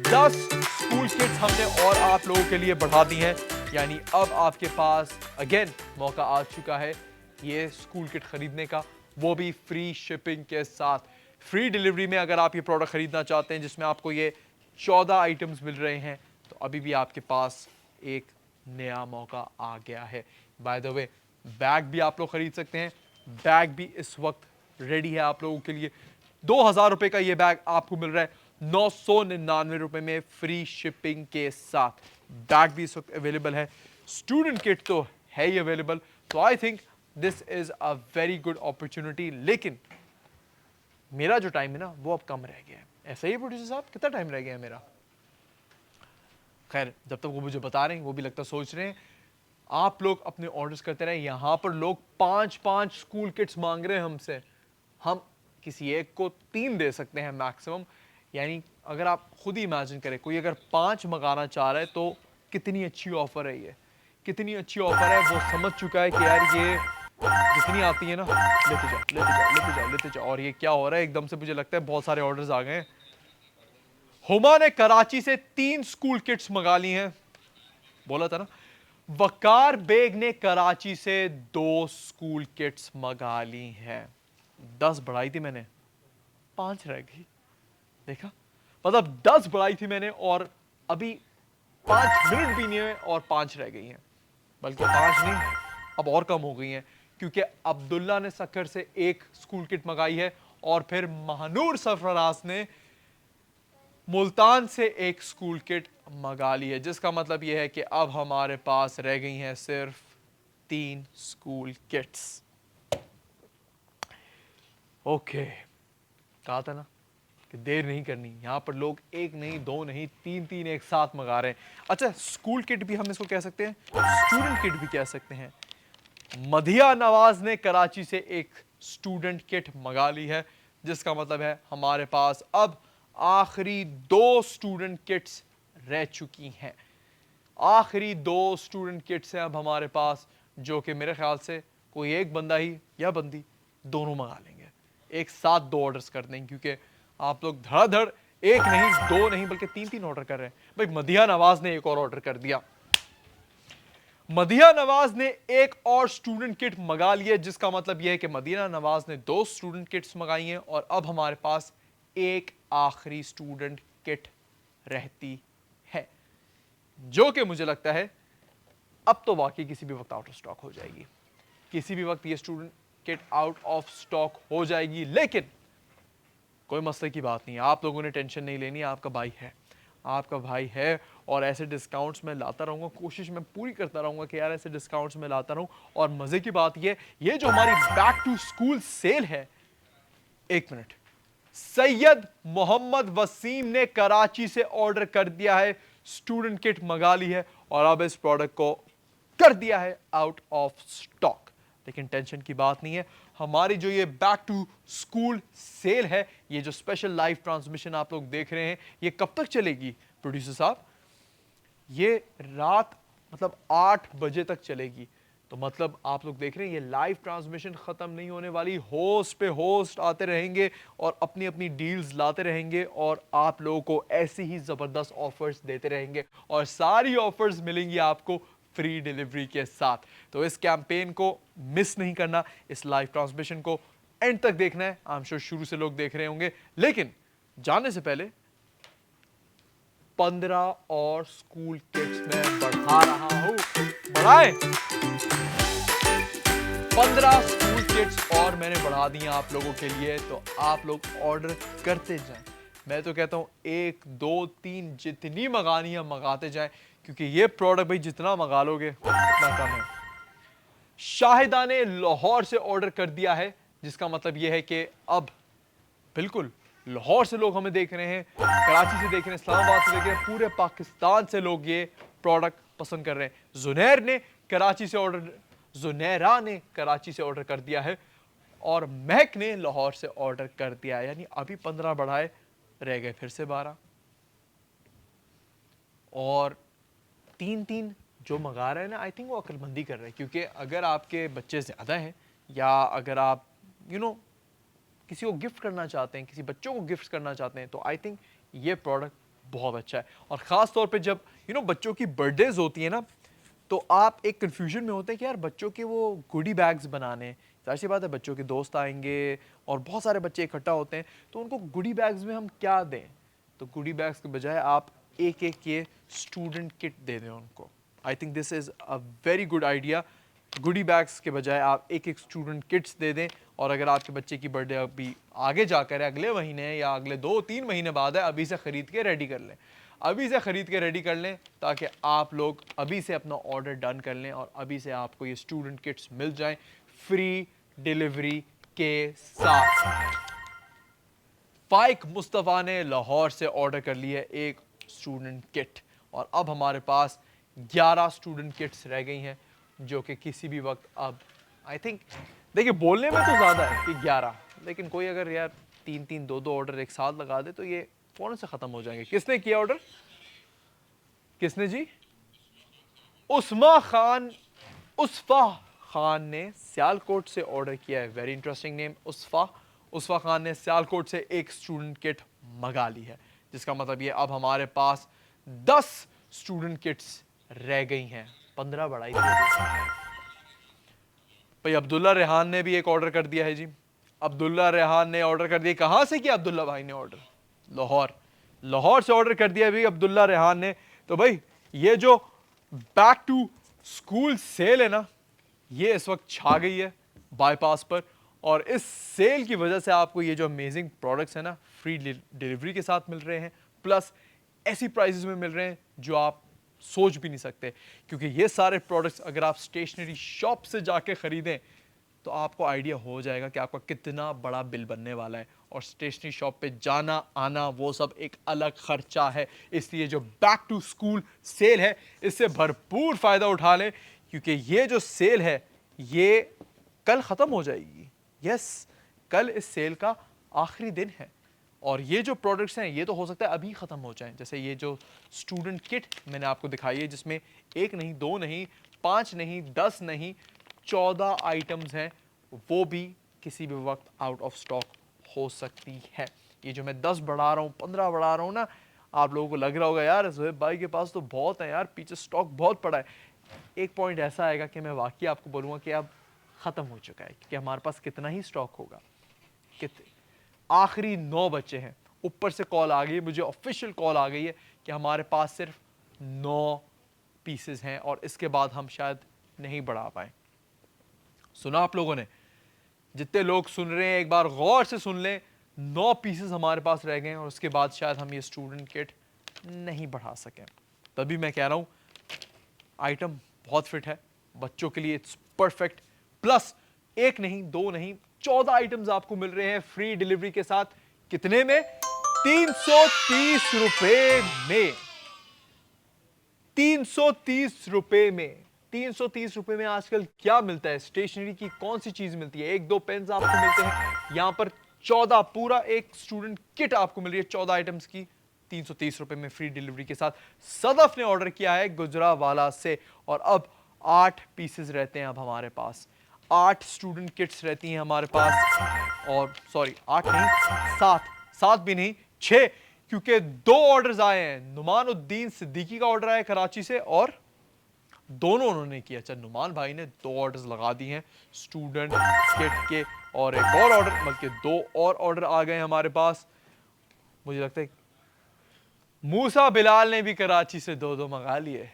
10 स्कूल किट्स हमने और आप लोगों के लिए बढ़ा दी हैं। यानी अब आपके पास अगेन मौका आ चुका है ये स्कूल किट खरीदने का, वो भी फ्री शिपिंग के साथ। फ्री डिलीवरी में अगर आप ये प्रोडक्ट खरीदना चाहते हैं जिसमें आपको ये 14 आइटम्स मिल रहे हैं, तो अभी भी आपके पास एक नया मौका आ गया है। बाय द वे बैग भी आप लोग खरीद सकते हैं। बैग भी इस वक्त रेडी है आप लोगों के लिए। 2000 रुपए का ये बैग आपको मिल रहा है 999 रुपए में फ्री शिपिंग के साथ। बैग भी इस वक्त अवेलेबल है, स्टूडेंट किट तो है ही अवेलेबल। तो आई think this is a very good opportunity. लेकिन मेरा जो टाइम है ना वो अब कम रह गया है। ऐसा ही प्रोड्यूसर साहब, कितना टाइम रह गया है मेरा? खैर, जब तक वो मुझे बता रहे हैं वो भी लगता सोच रहे हैं। आप लोग अपने ऑर्डर्स करते रहे। यहां पर लोग 5-5 स्कूल किट्स मांग रहे हैं हमसे। हम किसी एक को 3 दे सकते हैं मैक्सिमम। यानी अगर आप खुद ही इमेजिन करें, कोई अगर 5 मंगाना चाह रहा है तो कितनी अच्छी ऑफर है ये, कितनी अच्छी ऑफर है। वो समझ चुका है कि यार ये जितनी आती है ना, लेते जाओ लेते जाओ लेते जाओ लेते जाओ। और ये क्या हो रहा है, एकदम से मुझे लगता है बहुत सारे ऑर्डर्स आ गए हैं। हुमा ने कराची से 3 स्कूल किट्स मंगा ली हैं, बोला था ना। वकार बेग ने कराची से 2 स्कूल किट्स मंगा ली हैं। 10 बढ़ाई थी मैंने, 5 रह गई। देखा, मतलब 10 बढ़ाई थी मैंने और अभी 5 मिनट भी नहीं हुए और 5 रह गई हैं। बल्कि 5 नहीं, अब और कम हो गई हैं, क्योंकि अब्दुल्ला ने सक्कर से 1 स्कूल किट मंगाई है और फिर महानूर सरफराज ने मुल्तान से 1 स्कूल किट मंगा ली है, जिसका मतलब यह है कि अब हमारे पास रह गई हैं सिर्फ 3 स्कूल किट्स। ओके, कहा था ना कि देर नहीं करनी। यहां पर लोग 1 नहीं, 2 नहीं, 3 एक साथ मंगा रहे हैं। अच्छा, स्कूल किट भी हम इसको कह सकते हैं, स्टूडेंट किट भी कह सकते हैं। मधिया नवाज ने कराची से 1 स्टूडेंट किट मंगा ली है, जिसका मतलब है हमारे पास अब आखिरी 2 स्टूडेंट किट्स रह चुकी हैं। आखिरी 2 स्टूडेंट किट्स हैं अब हमारे पास, जो कि मेरे ख्याल से कोई एक बंदा ही या बंदी दोनों मंगा लेंगे, एक साथ 2 ऑर्डर्स कर देंगे, क्योंकि आप लोग धड़ाधड़ 1 नहीं, 2 नहीं, बल्कि 3 ऑर्डर कर रहे हैं। भाई मधिया नवाज ने 1 और ऑर्डर कर दिया। मदिया नवाज ने 1 और स्टूडेंट किट मंगा ली है, जिसका मतलब यह है कि मदिया नवाज ने 2 स्टूडेंट किट्स मंगाई हैं और अब हमारे पास 1 आखिरी स्टूडेंट किट रहती है, जो कि मुझे लगता है अब तो वाकई किसी भी वक्त आउट ऑफ स्टॉक हो जाएगी। किसी भी वक्त ये student kit out of stock हो जाएगी, लेकिन कोई मसले की बात नहीं है। आप लोगों ने टेंशन नहीं लेनी, आपका भाई है, आपका भाई है और ऐसे डिस्काउंट्स मैं लाता रहूँगा। कोशिश मैं पूरी करता रहूँगा कि यार ऐसे डिस्काउंट्स मैं लाता रहूँ। और मज़े की बात ये जो हमारी बैक टू स्कूल सेल है, 1 मिनट, सैयद मोहम्मद वसीम ने कराची से ऑर्डर कर दिया है, स्टूडेंट किट मंगा ली है और अब इस प्रोडक्ट को कर दिया है आउट ऑफ स्टॉक। लेकिन टेंशन की बात नहीं है, हमारी जो ये बैक टू स्कूल सेल है, ये जो स्पेशल लाइव ट्रांसमिशन आप लोग देख रहे हैं, ये कब तक चलेगी प्रोड्यूसर साहब? ये रात मतलब 8 बजे तक चलेगी। तो मतलब आप लोग देख रहे हैं ये लाइव ट्रांसमिशन खत्म नहीं होने वाली, होस्ट पे होस्ट आते रहेंगे और अपनी अपनी डील्स लाते रहेंगे और आप लोगों को ऐसी ही जबरदस्त ऑफर्स देते रहेंगे और सारी ऑफर्स मिलेंगी आपको फ्री डिलीवरी के साथ। तो इस कैंपेन को मिस नहीं करना, इस लाइव ट्रांसमिशन को एंड तक देखना है। आई एम श्योर शुरू से लोग देख रहे होंगे, लेकिन जाने से पहले 15 और स्कूल किट्स में बढ़ा रहा हूं, बढ़ाए 15 स्कूल किट्स और मैंने बढ़ा दी आप लोगों के लिए। तो आप लोग ऑर्डर करते जाएं। मैं तो कहता हूं 1, 2, 3 जितनी मंगानी है मंगाते जाएं, क्योंकि ये प्रोडक्ट भाई जितना मंगा लोगे उतना कम है। शाहिदा ने लाहौर से ऑर्डर कर दिया है, जिसका मतलब यह है कि अब बिल्कुल लाहौर से लोग हमें देख रहे हैं, कराची से देख रहे हैं, इस्लामाबाद से देख रहे हैं, पूरे पाकिस्तान से लोग ये प्रोडक्ट पसंद कर रहे हैं। जुनैरा ने कराची से ऑर्डर कर दिया है और महक ने लाहौर से ऑर्डर कर दिया है। यानी अभी 15 बढ़ाए, रह गए फिर से 12। और 3 जो मंगा रहे हैं ना, आई थिंक वो अक्लमंदी कर रहे हैं, क्योंकि अगर आपके बच्चे ज़्यादा हैं या अगर आप किसी को गिफ्ट करना चाहते हैं, किसी बच्चों को गिफ्ट करना चाहते हैं, तो आई थिंक ये प्रोडक्ट बहुत अच्छा है। और ख़ास तौर पे जब बच्चों की बर्थडेज होती है ना, तो आप एक कन्फ्यूजन में होते हैं कि यार बच्चों के वो गुडी बैग्स बनाने, जाहिर सी बात है बच्चों के दोस्त आएंगे और बहुत सारे बच्चे इकट्ठा होते हैं, तो उनको गुडी बैग्स में हम क्या दें? तो गुडी बैग्स के बजाय आप एक ये स्टूडेंट किट दे दें उनको। I think this is a very good idea. Goodie bags के बजाय आप एक स्टूडेंट किट्स दे दें, और अगर आपके बच्चे की बर्थडे अभी आगे जाकर है, अगले महीने या अगले 2-3 महीने बाद है, अभी से ख़रीद के रेडी कर लें, अभी से ख़रीद के रेडी कर लें, ताकि आप लोग अभी से अपना ऑर्डर डन कर लें और अभी से आपको ये स्टूडेंट किट्स मिल जाएं फ्री डिलीवरी के साथ। फाइक मुस्तफ़ा ने लाहौर से ऑर्डर कर लिया है एक स्टूडेंट किट और अब हमारे पास 11 स्टूडेंट किट्स रह गई हैं, जो कि किसी भी वक्त अब आई थिंक, देखिए बोलने में तो ज़्यादा है कि 11, लेकिन कोई अगर यार 3-3, 2-2 ऑर्डर एक साथ लगा दे तो ये फ़ौरन से ख़त्म हो जाएंगे। किसने किया ऑर्डर? किसने जी? उस्फा खान ने सियालकोट से ऑर्डर किया है। वेरी इंटरेस्टिंग नेम, उस्फा खान ने सियालकोट से एक स्टूडेंट किट मंगा ली है, जिसका मतलब ये अब हमारे पास 10 स्टूडेंट किट्स रह गई हैं। 15 बढ़ाई दी भाई। अब्दुल्ला रेहान ने भी एक ऑर्डर कर दिया है जी। अब्दुल्ला रेहान ने ऑर्डर कर दिया। कहां से किया अब्दुल्ला भाई ने ऑर्डर? लाहौर से ऑर्डर कर दिया भाई अब्दुल्ला रेहान ने। तो भाई ये जो बैक टू स्कूल सेल है ना, ये इस वक्त छा गई है बाईपास पर, और इस सेल की वजह से आपको ये जो अमेजिंग प्रोडक्ट्स है ना, फ्री डिलीवरी के साथ मिल रहे हैं, प्लस ऐसी प्राइसेस में मिल रहे हैं जो आप सोच भी नहीं सकते। क्योंकि ये सारे प्रोडक्ट्स अगर आप स्टेशनरी शॉप से जाके खरीदें तो आपको आइडिया हो जाएगा कि आपका कितना बड़ा बिल बनने वाला है, और स्टेशनरी शॉप पे जाना आना वो सब एक अलग खर्चा है। इसलिए जो बैक टू स्कूल सेल है, इससे भरपूर फायदा उठा लें, क्योंकि ये जो सेल है ये कल खत्म हो जाएगी। यस, कल इस सेल का आखिरी दिन है, और ये जो प्रोडक्ट्स हैं ये तो हो सकता है अभी ख़त्म हो जाएं। जैसे ये जो स्टूडेंट किट मैंने आपको दिखाई है, जिसमें 1 नहीं, 2 नहीं, 5 नहीं, 10 नहीं, 14 आइटम्स हैं, वो भी किसी भी वक्त आउट ऑफ स्टॉक हो सकती है। ये जो मैं 10 बढ़ा रहा हूँ, 15 बढ़ा रहा हूँ ना, आप लोगों को लग रहा होगा यार ज़ुहैब भाई के पास तो बहुत है यार, पीछे स्टॉक बहुत पड़ा है। एक पॉइंट ऐसा आएगा कि मैं वाकई आपको बोलूँगा कि अब ख़त्म हो चुका है, क्योंकि हमारे पास कितना ही स्टॉक होगा। आखिरी 9 बचे हैं। ऊपर से कॉल आ गई, मुझे ऑफिशियल कॉल आ गई है कि हमारे पास सिर्फ 9 पीसेस हैं, और इसके बाद हम शायद नहीं बढ़ा पाए। सुना आप लोगों ने? जितने लोग सुन रहे हैं एक बार गौर से सुन लें, 9 पीसेस हमारे पास रह गए हैं, और उसके बाद शायद हम ये स्टूडेंट किट नहीं बढ़ा सकें। तभी मैं कह रहा हूँ आइटम बहुत फिट है बच्चों के लिए, इट्स परफेक्ट। प्लस 1 नहीं, 2 नहीं, 14 आइटम्स आपको मिल रहे हैं फ्री डिलीवरी के साथ। कितने में? 330 रुपए में। 330 रुपए में। 330 रुपए में आजकल क्या मिलता है? स्टेशनरी की कौन सी चीज मिलती है? 1-2 पेन्स आपको मिलते हैं, यहां पर 14 पूरा एक स्टूडेंट किट आपको मिल रही है 14 आइटम्स की, 330 रुपए में फ्री डिलीवरी के साथ। सदफ ने ऑर्डर किया है गुजरावाला से, और अब 8 पीसेस रहते हैं अब हमारे पास। 8 स्टूडेंट किट्स रहती हैं हमारे पास, और सॉरी 8 नहीं, 7 भी नहीं, 6, क्योंकि 2 ऑर्डर्स आए हैं। नुमानुद्दीन सिद्दीकी का ऑर्डर आया कराची से, और दोनों उन्होंने किया। अच्छा, नुमान भाई ने 2 ऑर्डर्स लगा दिए हैं स्टूडेंट किट के, और एक और ऑर्डर, बल्कि 2 और ऑर्डर आ गए हमारे पास। मुझे लगता है मूसा बिलाल ने भी कराची से 2-2 मंगा लिए।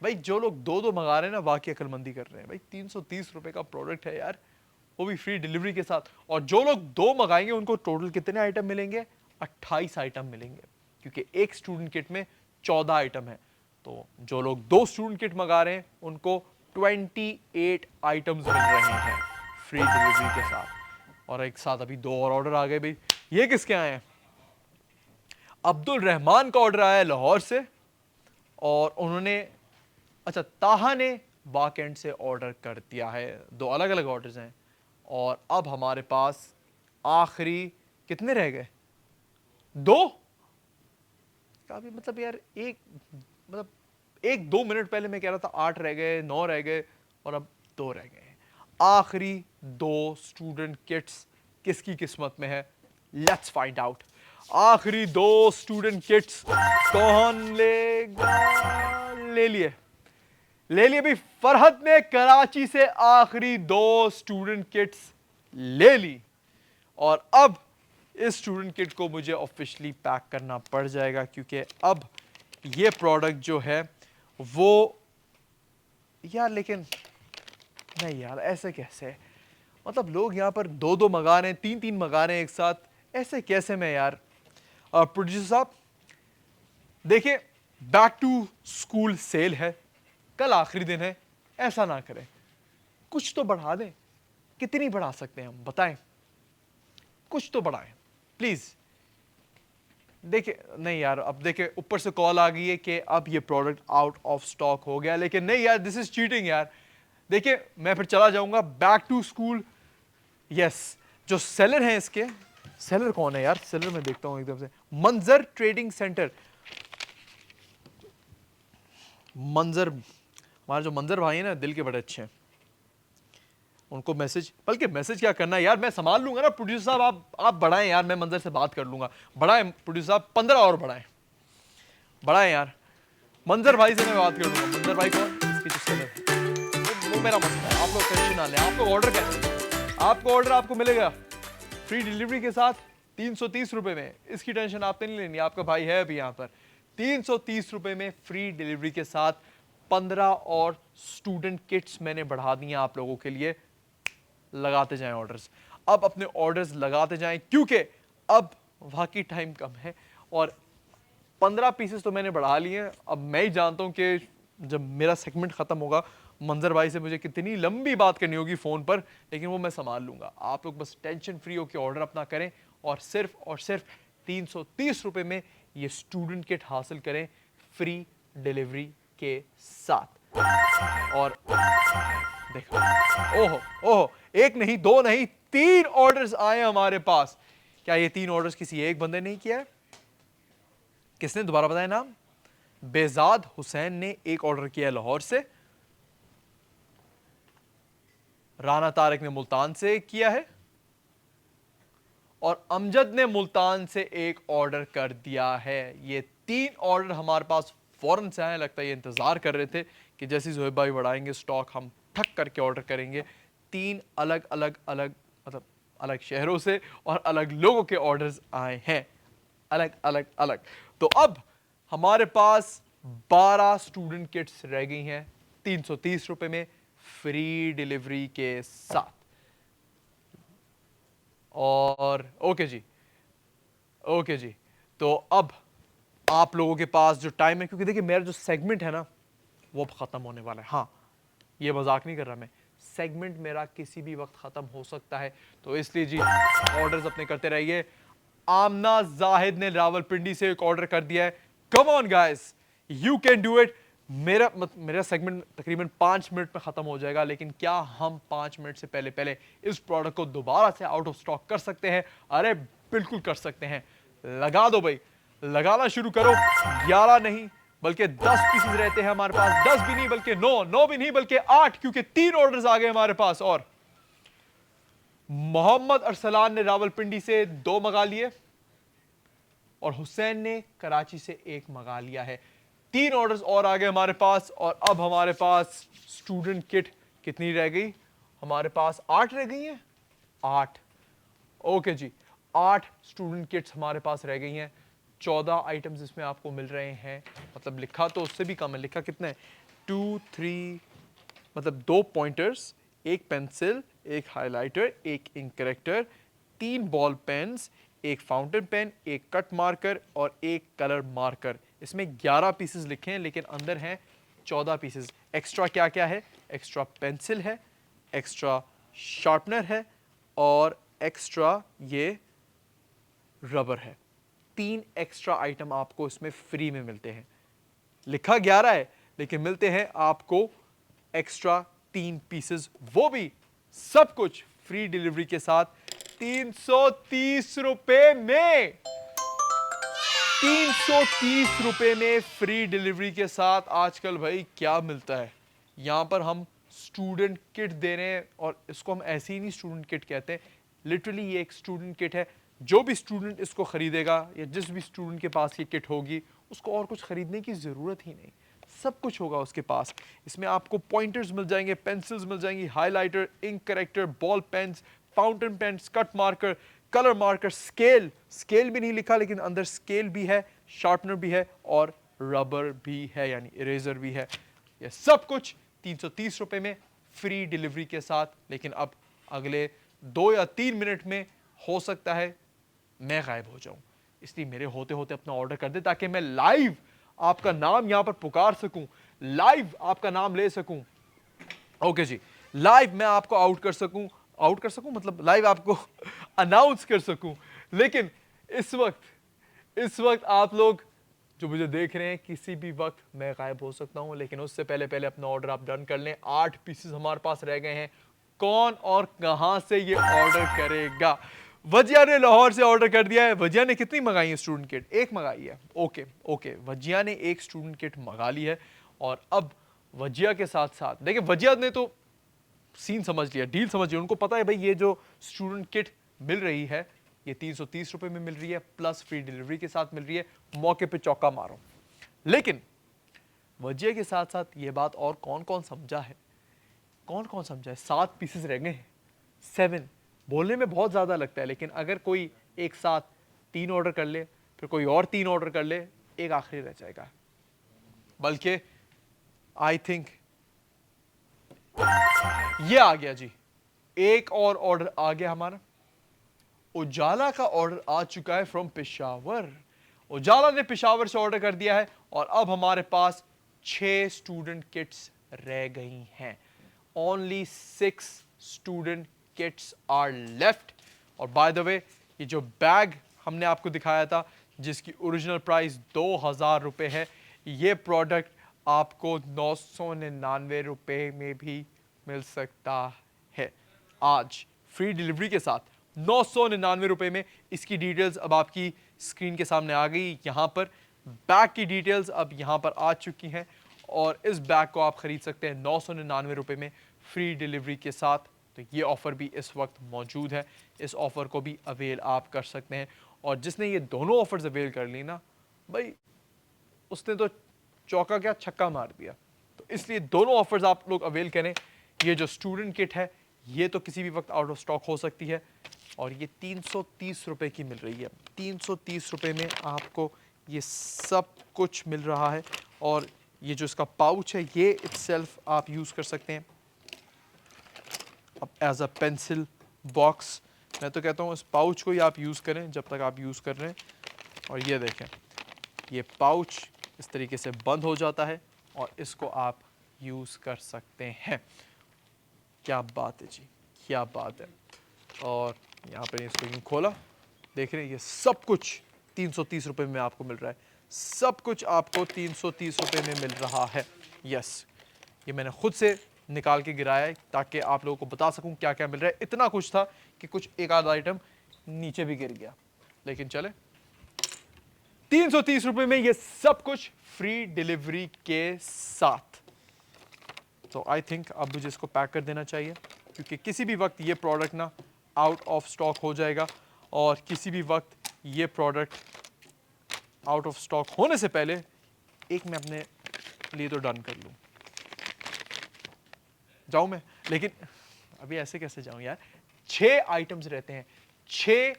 भाई जो लोग 2-2 मंगा रहे हैं ना, वाकई अकलमंदी कर रहे हैं। भाई 330 रुपए का प्रोडक्ट है यार, वो भी फ्री डिलीवरी के साथ। और जो लोग 2 मंगाएंगे उनको टोटल कितने आइटम मिलेंगे? 28 आइटम मिलेंगे, क्योंकि एक स्टूडेंट किट में 14 आइटम है। तो जो लोग 2 स्टूडेंट किट मंगा रहे हैं उनको 28 आइटम्स मिल रहे हैं फ्री डिलीवरी के साथ। और एक साथ अभी 2 और ऑर्डर आ गए भाई। ये किसके आए हैं? अब्दुल रहमान का ऑर्डर आया है लाहौर से, और उन्होंने, अच्छा, ताहा ने बाक एंड से ऑर्डर कर दिया है। 2 अलग अलग ऑर्डर्स हैं, और अब हमारे पास आखिरी कितने रह गए? 2 का भी मतलब यार, एक मतलब 1-2 मिनट पहले मैं कह रहा था 8 रह गए, 9 रह गए, और अब 2 रह गए। आखिरी 2 स्टूडेंट किट्स किसकी किस्मत में है? Let's find out. आखिरी 2 स्टूडेंट किट्स कौन लेगा? ले लिए भी। फरहत ने कराची से आखिरी 2 स्टूडेंट किट्स ले ली, और अब इस स्टूडेंट किट को मुझे ऑफिशियली पैक करना पड़ जाएगा, क्योंकि अब ये प्रोडक्ट जो है वो, यार लेकिन नहीं यार, ऐसे कैसे? मतलब लोग यहाँ पर 2-2 मंगा रहे हैं, 3-3 मंगा रहे हैं एक साथ, ऐसे कैसे? मैं यार, प्रोड्यूसर साहब देखिए, बैक टू स्कूल सेल है, कल आखिरी दिन है, ऐसा ना करें, कुछ तो बढ़ा दें। कितनी बढ़ा सकते हैं हम, बताएं? कुछ तो बढ़ाएं प्लीज। देखिए, नहीं यार, अब देखिए ऊपर से कॉल आ गई है कि अब ये प्रोडक्ट आउट ऑफ स्टॉक हो गया, लेकिन नहीं यार, दिस इज चीटिंग यार। देखिए मैं फिर चला जाऊंगा बैक टू स्कूल। यस, जो सेलर हैं इसके, सेलर कौन है यार? सेलर मैं देखता हूं एकदम से, मंजर ट्रेडिंग सेंटर। मंजर, हमारे जो मंजर भाई है ना, दिल के बड़े अच्छे हैं। उनको मैसेज, बल्कि मैसेज क्या करना है यार, मैं संभाल लूंगा ना प्रोड्यूसर साहब, आप बढ़ाएं यार, मैं मंजर से बात कर लूंगा। बढ़ाएं प्रोड्यूसर साहब, 15 और बढ़ाएं, बढ़ाएं यार। मंजर भाई से मैं बात कर लूंगा। मंजर भाई कौन? इसकी जो सेलर है, वो मेरा मसला है। आप लोग टेंशन ना लें, आप लोग ऑर्डर करें, आपको ऑर्डर आपको मिलेगा फ्री डिलीवरी के साथ 330 रुपए में। इसकी टेंशन आपने नहीं लेनी, आपका भाई है अभी यहाँ पर। 330 रुपए में फ्री डिलीवरी के साथ 15 और स्टूडेंट किट्स मैंने बढ़ा दी हैं आप लोगों के लिए। लगाते जाएं ऑर्डर्स, अब अपने ऑर्डर्स लगाते जाएं, क्योंकि अब वाकई टाइम कम है और 15 पीसेस तो मैंने बढ़ा लिए हैं। अब मैं ही जानता हूं कि जब मेरा सेगमेंट खत्म होगा, मंजर भाई से मुझे कितनी लंबी बात करनी होगी फोन पर, लेकिन वो मैं संभाल लूंगा। आप लोग बस टेंशन फ्री होकर ऑर्डर अपना करें और सिर्फ 330 रुपए में ये स्टूडेंट किट हासिल करें फ्री डिलीवरी के साथ। और देखो, ओहो ओहो, एक नहीं, दो नहीं, 3 ऑर्डर्स आए हमारे पास। क्या ये 3 ऑर्डर्स किसी एक बंदे ने किया है? किसने? दोबारा बताया नाम। बेजाद हुसैन ने एक ऑर्डर किया है लाहौर से, राना तारिक ने मुल्तान से किया है, और अमजद ने मुल्तान से एक ऑर्डर कर दिया है। ये 3 ऑर्डर हमारे पास फौरन से आए। लगता है ये इंतजार कर रहे थे कि जैसे जोहेब भाई बढ़ाएंगे स्टॉक, हम ठक करके ऑर्डर करेंगे। 3 अलग अलग मतलब अलग शहरों से और अलग लोगों के ऑर्डर्स आए हैं, अलग अलग अलग। तो अब हमारे पास 12 स्टूडेंट किट्स रह गई हैं 330 रुपए में फ्री डिलीवरी के साथ। और ओके जी, तो अब आप लोगों के पास जो टाइम है, क्योंकि देखिए मेरा जो सेगमेंट है ना वो अब खत्म होने वाला है। हाँ, ये मजाक नहीं कर रहा मैं, सेगमेंट मेरा किसी भी वक्त खत्म हो सकता है, तो इसलिए जी ऑर्डर्स अपने करते रहिए। आमना जाहिद ने रावलपिंडी से एक ऑर्डर कर दिया है। Come on guys, you can do it. मेरा सेगमेंट तकरीबन 5 मिनट में खत्म हो जाएगा, लेकिन क्या हम 5 मिनट से पहले इस प्रोडक्ट को दोबारा से आउट ऑफ स्टॉक कर सकते हैं? अरे बिल्कुल कर सकते हैं। लगा दो भाई, लगाना शुरू करो। 11 नहीं बल्कि 10 पीसेस रहते हैं हमारे पास, 10 भी नहीं बल्कि 9 भी नहीं बल्कि 8, क्योंकि 3 ऑर्डर्स आ गए हमारे पास। और मोहम्मद अरसलान ने रावलपिंडी से 2 मंगा लिए और हुसैन ने कराची से 1 मंगा लिया है। 3 ऑर्डर्स और आ गए हमारे पास। और अब हमारे पास स्टूडेंट किट कितनी रह गई? हमारे पास 8 रह गई हैं। 8, ओके जी, 8 स्टूडेंट किट्स हमारे पास रह गई हैं। 14 आइटम्स इसमें आपको मिल रहे हैं, मतलब लिखा तो उससे भी कम है। लिखा कितना है? 2, 3, मतलब 2 pointers, 1 pencil, 1 highlighter, 1 ink corrector, 3 ball pens, 1 fountain pen, 1 cut marker और 1 कलर मार्कर। इसमें 11 पीसेस लिखे हैं, लेकिन अंदर हैं 14 पीसेस। एक्स्ट्रा क्या क्या है? एक्स्ट्रा पेंसिल है, एक्स्ट्रा शार्पनर है और एक्स्ट्रा ये रबर है। 3 एक्स्ट्रा आइटम आपको इसमें फ्री में मिलते हैं। लिखा 11 है लेकिन मिलते हैं आपको एक्स्ट्रा 3 पीसेस, वो भी सब कुछ फ्री डिलीवरी के साथ 330 रुपए में। 330 रुपए में फ्री डिलीवरी के साथ। आजकल भाई क्या मिलता है, यहां पर हम स्टूडेंट किट दे रहे हैं, और इसको हम ऐसे ही नहीं स्टूडेंट किट कहते हैं, लिटरली ये एक स्टूडेंट किट है। जो भी स्टूडेंट इसको खरीदेगा या जिस भी स्टूडेंट के पास ये किट होगी, उसको और कुछ खरीदने की ज़रूरत ही नहीं, सब कुछ होगा उसके पास। इसमें आपको पॉइंटर्स मिल जाएंगे, पेंसिल्स मिल जाएंगी, highlighter, ink corrector, ball pens, fountain pens, cut marker, colour marker, scale भी नहीं लिखा लेकिन अंदर स्केल भी है, शार्पनर भी है और रबर भी है, यानी इरेजर भी है। ये सब कुछ 330 रुपए में फ्री डिलीवरी के साथ। लेकिन अब अगले 2 या 3 मिनट में हो सकता है मैं गायब हो जाऊं, इसलिए मेरे होते होते अपना ऑर्डर कर दे, ताकि मैं लाइव आपका नाम यहां पर पुकार सकूं, लाइव आपका नाम ले सकूं। ओके जी, लाइव मैं आपको आउट कर सकूं मतलब लाइव आपको अनाउंस कर सकूं। लेकिन इस वक्त आप लोग जो मुझे देख रहे हैं, किसी भी वक्त मैं गायब हो सकता हूं, लेकिन उससे पहले अपना ऑर्डर आप डन कर लें। 8 पीसेस हमारे पास रह गए हैं। कौन और कहां से ये ऑर्डर करेगा? वजिया ने लाहौर से ऑर्डर कर दिया है। वजिया ने कितनी मंगाई है स्टूडेंट किट? 1 मंगाई है। ओके, वजिया ने 1 स्टूडेंट किट मंगा ली है। और अब वजिया के साथ साथ देखिए, वजिया ने तो सीन समझ लिया, डील समझ लिया, उनको पता है भाई ये जो स्टूडेंट किट मिल रही है ये 330 रुपए में मिल रही है, प्लस फ्री डिलीवरी के साथ मिल रही है, मौके पे चौका मारो। लेकिन वजह के साथ साथ ये बात और कौन कौन समझा है, कौन कौन समझा है, 7 पीसेस रह गए हैं, 7 बोलने में बहुत ज्यादा लगता है, लेकिन अगर कोई एक साथ 3 ऑर्डर कर ले, फिर कोई और 3 ऑर्डर कर ले, एक आखिरी रह जाएगा। बल्कि आई थिंक ये आ गया जी, एक और ऑर्डर आ गया हमारा। उजाला का ऑर्डर आ चुका है फ्रॉम पेशावर। उजाला ने पेशावर से ऑर्डर कर दिया है और अब हमारे पास 6 स्टूडेंट किट्स रह गई हैं। Only 6 student kits are left. और बाय द वे ये जो बैग हमने आपको दिखाया था जिसकी ओरिजिनल प्राइस 2000 रुपए है, ये प्रोडक्ट आपको 999 रुपए में भी मिल सकता है। आज फ्री डिलीवरी के साथ 999 रुपए में। इसकी डिटेल्स अब आपकी स्क्रीन के सामने आ गई। यहां पर बैग की डिटेल्स अब यहां पर आ चुकी हैं और इस बैग को आप खरीद सकते हैं 999 रुपए में फ्री डिलीवरी के साथ। तो ये ऑफर भी इस वक्त मौजूद है, इस ऑफर को भी अवेल आप कर सकते हैं। और जिसने ये दोनों ऑफर्स अवेल कर ली ना भाई, उसने तो चौका क्या छक्का मार दिया। तो इसलिए दोनों ऑफर्स आप लोग अवेल करें। ये जो स्टूडेंट किट है ये तो किसी भी वक्त आउट ऑफ स्टॉक हो सकती है और ये 330 रुपए की मिल रही है। 330 रुपए में आपको ये सब कुछ मिल रहा है। और ये जो इसका पाउच है ये इटसेल्फ आप यूज़ कर सकते हैं अब एज अ पेंसिल बॉक्स। मैं तो कहता हूँ इस पाउच को ही आप यूज़ करें जब तक आप यूज़ कर रहे हैं। और ये देखें, ये पाउच इस तरीके से बंद हो जाता है और इसको आप यूज़ कर सकते हैं। क्या बात है जी, क्या बात है। और यहाँ पर इसको यूँ खोला, देख रहे हैं ये सब कुछ 330 रुपए में आपको मिल रहा है। सब कुछ आपको 330 रुपए में मिल रहा है। यस, ये मैंने खुद से निकाल के गिराया है ताकि आप लोगों को बता सकूं क्या क्या मिल रहा है। इतना कुछ था कि कुछ एक आध आइटम नीचे भी गिर गया, लेकिन चले 330 रुपए में ये सब कुछ फ्री डिलीवरी के साथ। तो आई थिंक अब मुझे इसको पैक कर देना चाहिए क्योंकि किसी भी वक्त ये प्रोडक्ट ना आउट ऑफ स्टॉक हो जाएगा और किसी भी वक्त ये प्रोडक्ट आउट ऑफ स्टॉक होने से पहले एक मैं अपने लिए तो डन कर लूं। जाऊं मैं, लेकिन अभी ऐसे कैसे जाऊं यार। 6 आइटम्स रहते हैं, 6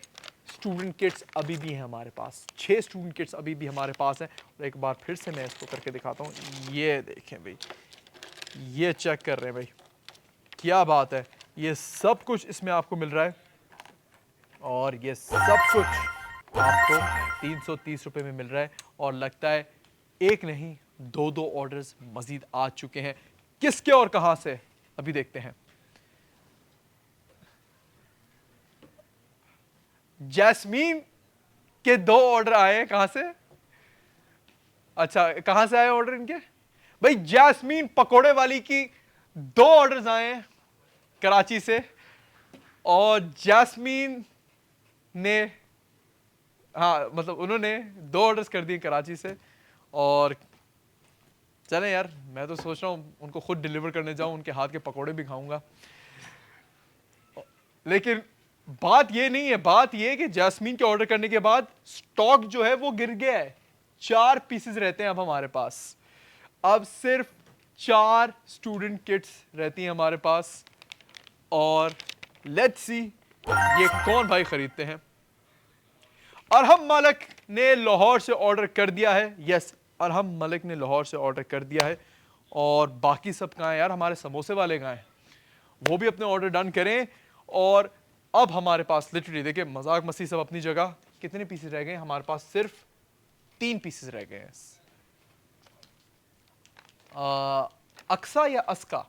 स्टूडेंट किट्स अभी भी हैं हमारे पास, 6 स्टूडेंट किट्स अभी भी हमारे पास है। और एक बार फिर से मैं इसको करके दिखाता हूं। ये देखें भाई, ये चेक कर रहे हैं भाई, क्या बात है। ये सब कुछ इसमें आपको मिल रहा है और ये सब कुछ आपको 330 रुपए में मिल रहा है। और लगता है एक नहीं 2 ऑर्डर्स मजीद आ चुके हैं। किसके और कहां से, अभी देखते हैं। जैस्मीन के 2 ऑर्डर आए हैं। कहां से? अच्छा, कहां से आए ऑर्डर इनके? भाई जैस्मीन पकोड़े वाली की 2 ऑर्डर्स आए हैं कराची से। और जैस्मीन ने, हाँ मतलब उन्होंने 2 ऑर्डर्स कर दिए कराची से। और चले यार, मैं तो सोच रहा हूँ उनको खुद डिलीवर करने जाऊँ, उनके हाथ के पकोड़े भी खाऊंगा। लेकिन बात ये नहीं है, बात ये है कि जैस्मीन के ऑर्डर करने के बाद स्टॉक जो है वो गिर गया है। 4 पीसेस रहते हैं अब हमारे पास। अब सिर्फ 4 स्टूडेंट किट्स रहती हैं हमारे पास। और लेट्स सी ये कौन भाई खरीदते हैं। अरहम मलिक ने लाहौर से ऑर्डर कर दिया है। यस, अरहम मलिक ने लाहौर से ऑर्डर कर दिया है। और बाकी सब कहाँ हैं यार, हमारे समोसे वाले कहाँ हैं? वो भी अपने ऑर्डर डन करें। और अब हमारे पास लिटरली देखिए, मजाक मस्ती सब अपनी जगह, कितने पीसेस रह गए हमारे पास? सिर्फ 3 पीसेस रह गए हैं। अक्सा या अस्का,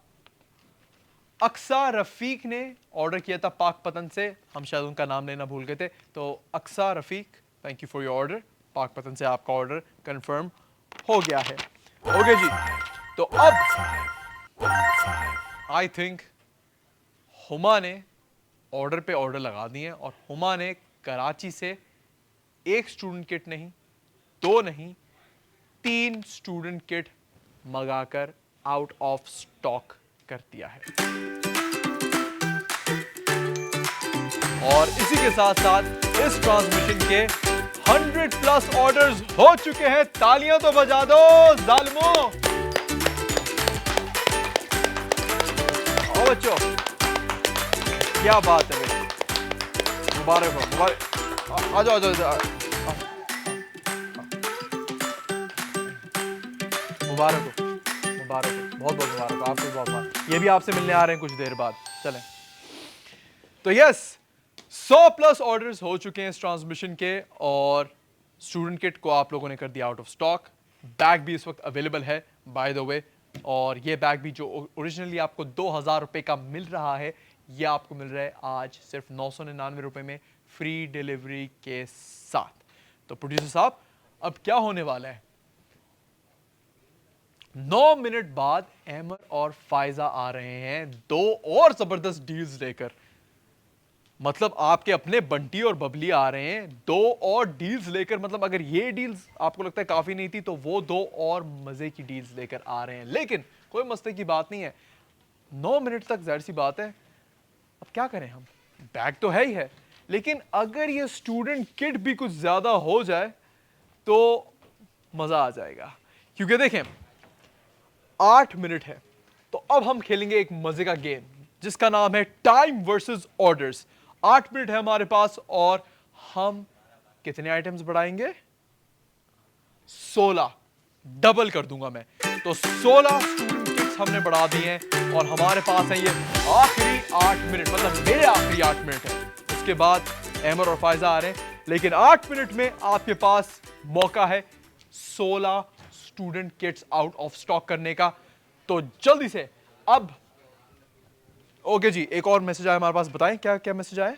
अक्सा रफीक ने ऑर्डर किया था पाकपतन से। हम शायद उनका नाम लेना भूल गए थे। तो Aqsa Rafiq, thank you for your order. Pakpattan से आपका ऑर्डर कंफर्म हो गया है। ओके जी, तो अब आई थिंक हुमा ने ऑर्डर पे ऑर्डर लगा दिए हैं। और हुमा ने कराची से 1 स्टूडेंट किट नहीं, 2 नहीं, 3 स्टूडेंट किट मंगाकर आउट ऑफ स्टॉक कर दिया है। और इसी के साथ साथ इस ट्रांसमिशन के 100+ ऑर्डर्स हो चुके हैं। तालियां तो बजा दो जालिमों। आओ बच्चों, क्या बात है भाई, मुबारक हो, मुबारक। आ जाओ, आ जाओ, मुबारक हो, मुबारक हो, बहुत बहुत मुबारक हो आपको, बहुत बहुत। ये भी आपसे मिलने आ रहे हैं कुछ देर बाद। चलें, तो यस, 100+ ऑर्डर्स हो चुके हैं इस ट्रांसमिशन के, और स्टूडेंट किट को आप लोगों ने कर दिया आउट ऑफ स्टॉक। बैग भी इस वक्त अवेलेबल है बाय द वे, और ये बैग भी जो ओरिजिनली आपको 2000 रुपए का मिल रहा है, ये आपको मिल रहा है आज सिर्फ 999 रुपए में, फ्री डिलीवरी के साथ। तो प्रोड्यूसर साहब, अब क्या होने वाला है? 9 मिनट बाद अहमर और फायजा आ रहे हैं 2 और जबरदस्त डील्स लेकर। मतलब आपके अपने बंटी और बबली आ रहे हैं 2 और डील्स लेकर। मतलब अगर ये डील्स आपको लगता है काफी नहीं थी, तो वो 2 और मजे की डील्स लेकर आ रहे हैं। लेकिन कोई मसले की बात नहीं है, 9 मिनट तक जाहिर सी बात है, अब क्या करें हम, बैग तो है ही है, लेकिन अगर ये स्टूडेंट किट भी कुछ ज्यादा हो जाए तो मजा आ जाएगा। क्योंकि देखें 8 मिनट है, तो अब हम खेलेंगे एक मजे का गेम जिसका नाम है टाइम वर्सेस ऑर्डर्स। 8 मिनट है हमारे पास, और हम कितने आइटम्स बढ़ाएंगे? 16, डबल कर दूंगा मैं। तो 16 स्टूडेंट किट्स हमने बढ़ा दिए हैं, और हमारे पास है ये आखिरी 8 मिनट, मतलब मेरे आखिरी 8 मिनट है। उसके बाद अहमर और फायजा आ रहे हैं, लेकिन 8 मिनट में आपके पास मौका है 16 student kits out of stock करने का। तो जल्दी से अब, ओके जी, एक और मैसेज आया हमारे पास, बताएं क्या क्या मैसेज आया?